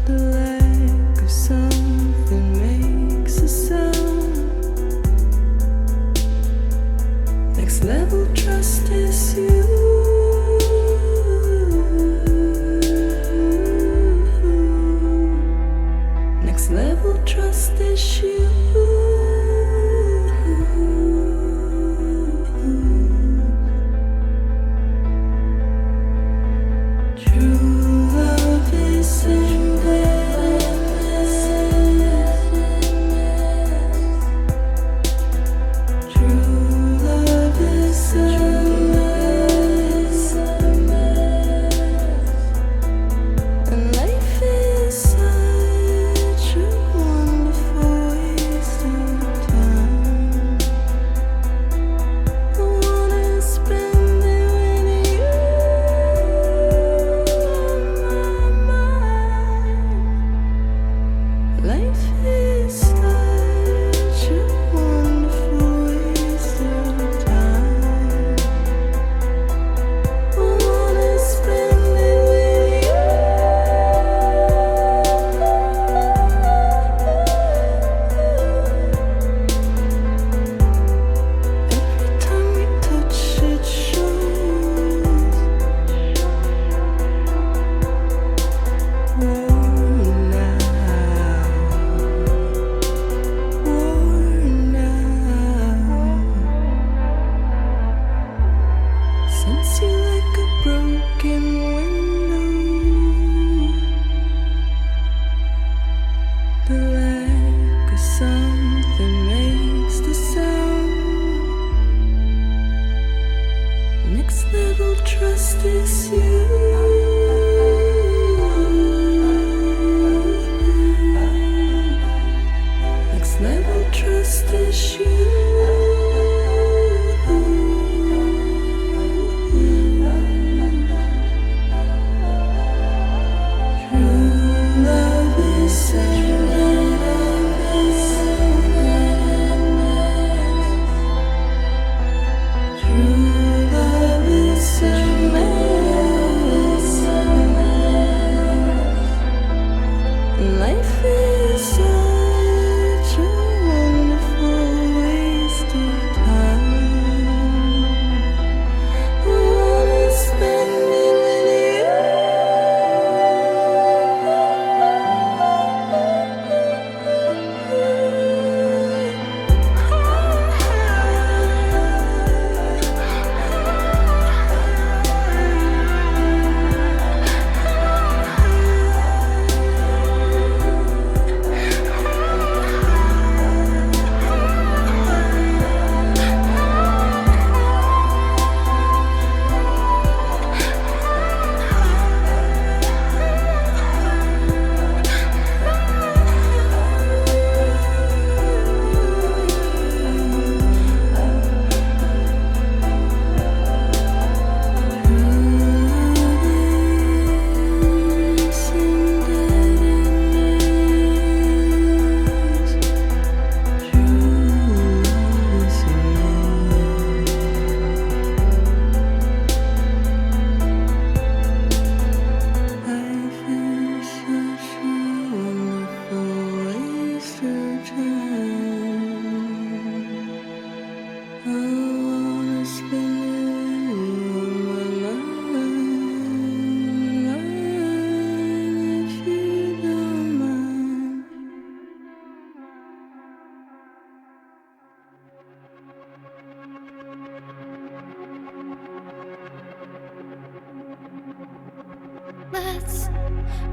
The lack of something makes a sound. Next level trust is you. Next level trust is you. True love is embedded. True love is a mess. And life is such a wonderful waste.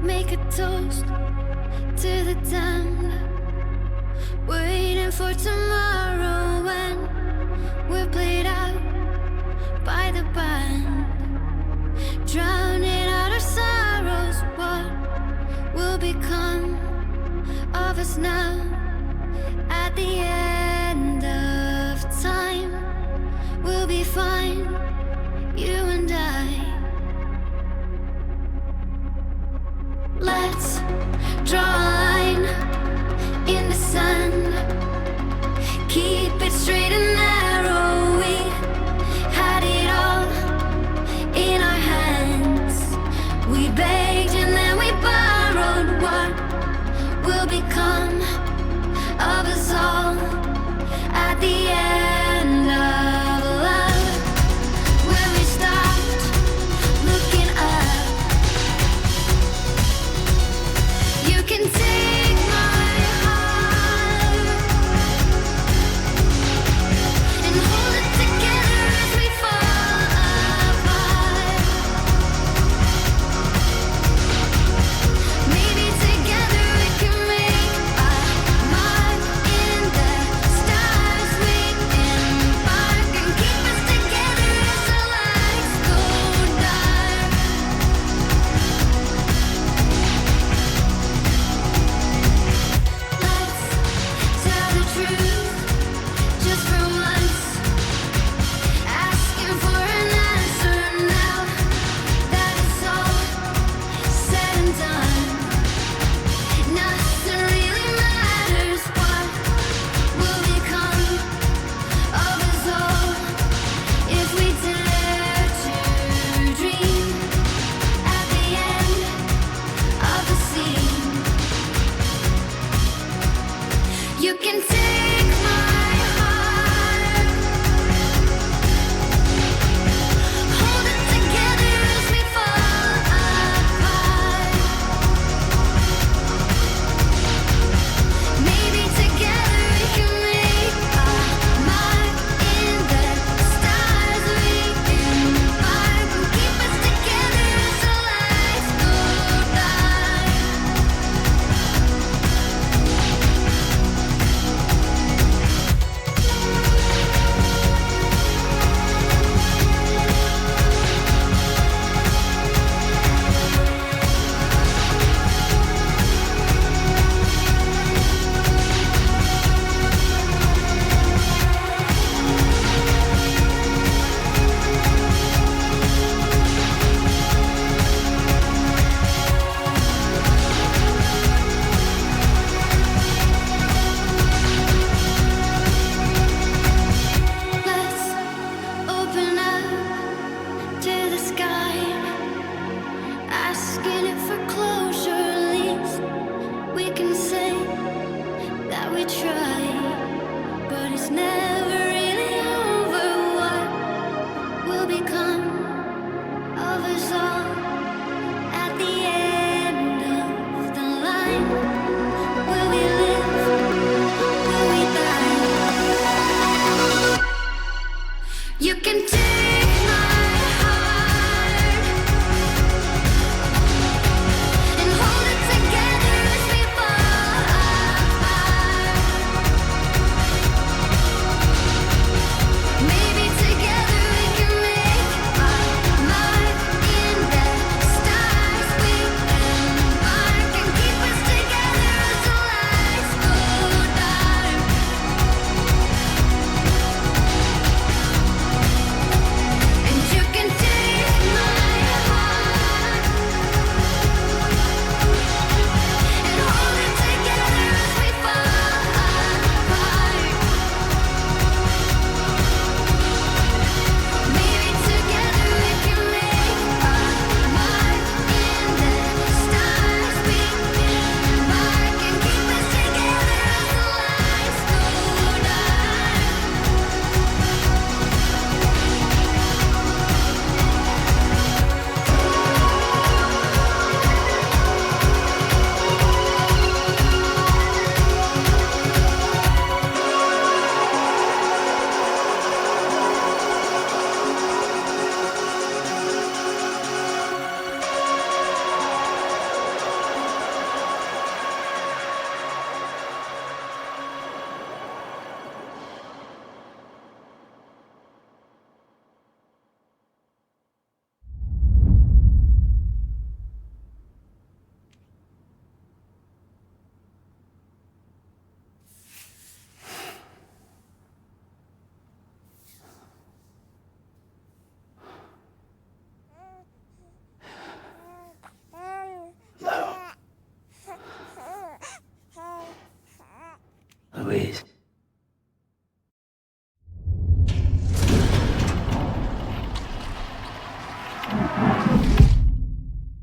make a toast to the damned. Waiting for tomorrow when we're played out by the band. Drowning out our sorrows, what will become of us now? At the end of time, we'll be fine, you and I. Let's draw a line in the sand. Keep it straight and narrow. We had it all in our hands. We begged and then we borrowed. What will become of us all at the end of love? When we stopped looking up. You can take my heart and hold it together as we fall apart. Maybe together we can make a mark in the stars. We embark and keep us together as the lights go dark. Let's tell the truth just for once. Asking for an answer now that it's all said and done. Nothing really matters. What will become of us all if we dare to dream at the end of the scene? You can take my heart, hold it together as we fall apart. Maybe together we can make a mark in the stars. We embark and keep us together as the lights go dark. Let's open up to the sky, asking it for closure. At least we can say that we tried, but it's never really over. What will become of us all at the end of the line? Will we live? Will we die? You can take my heart and hold it together as we fall apart. please.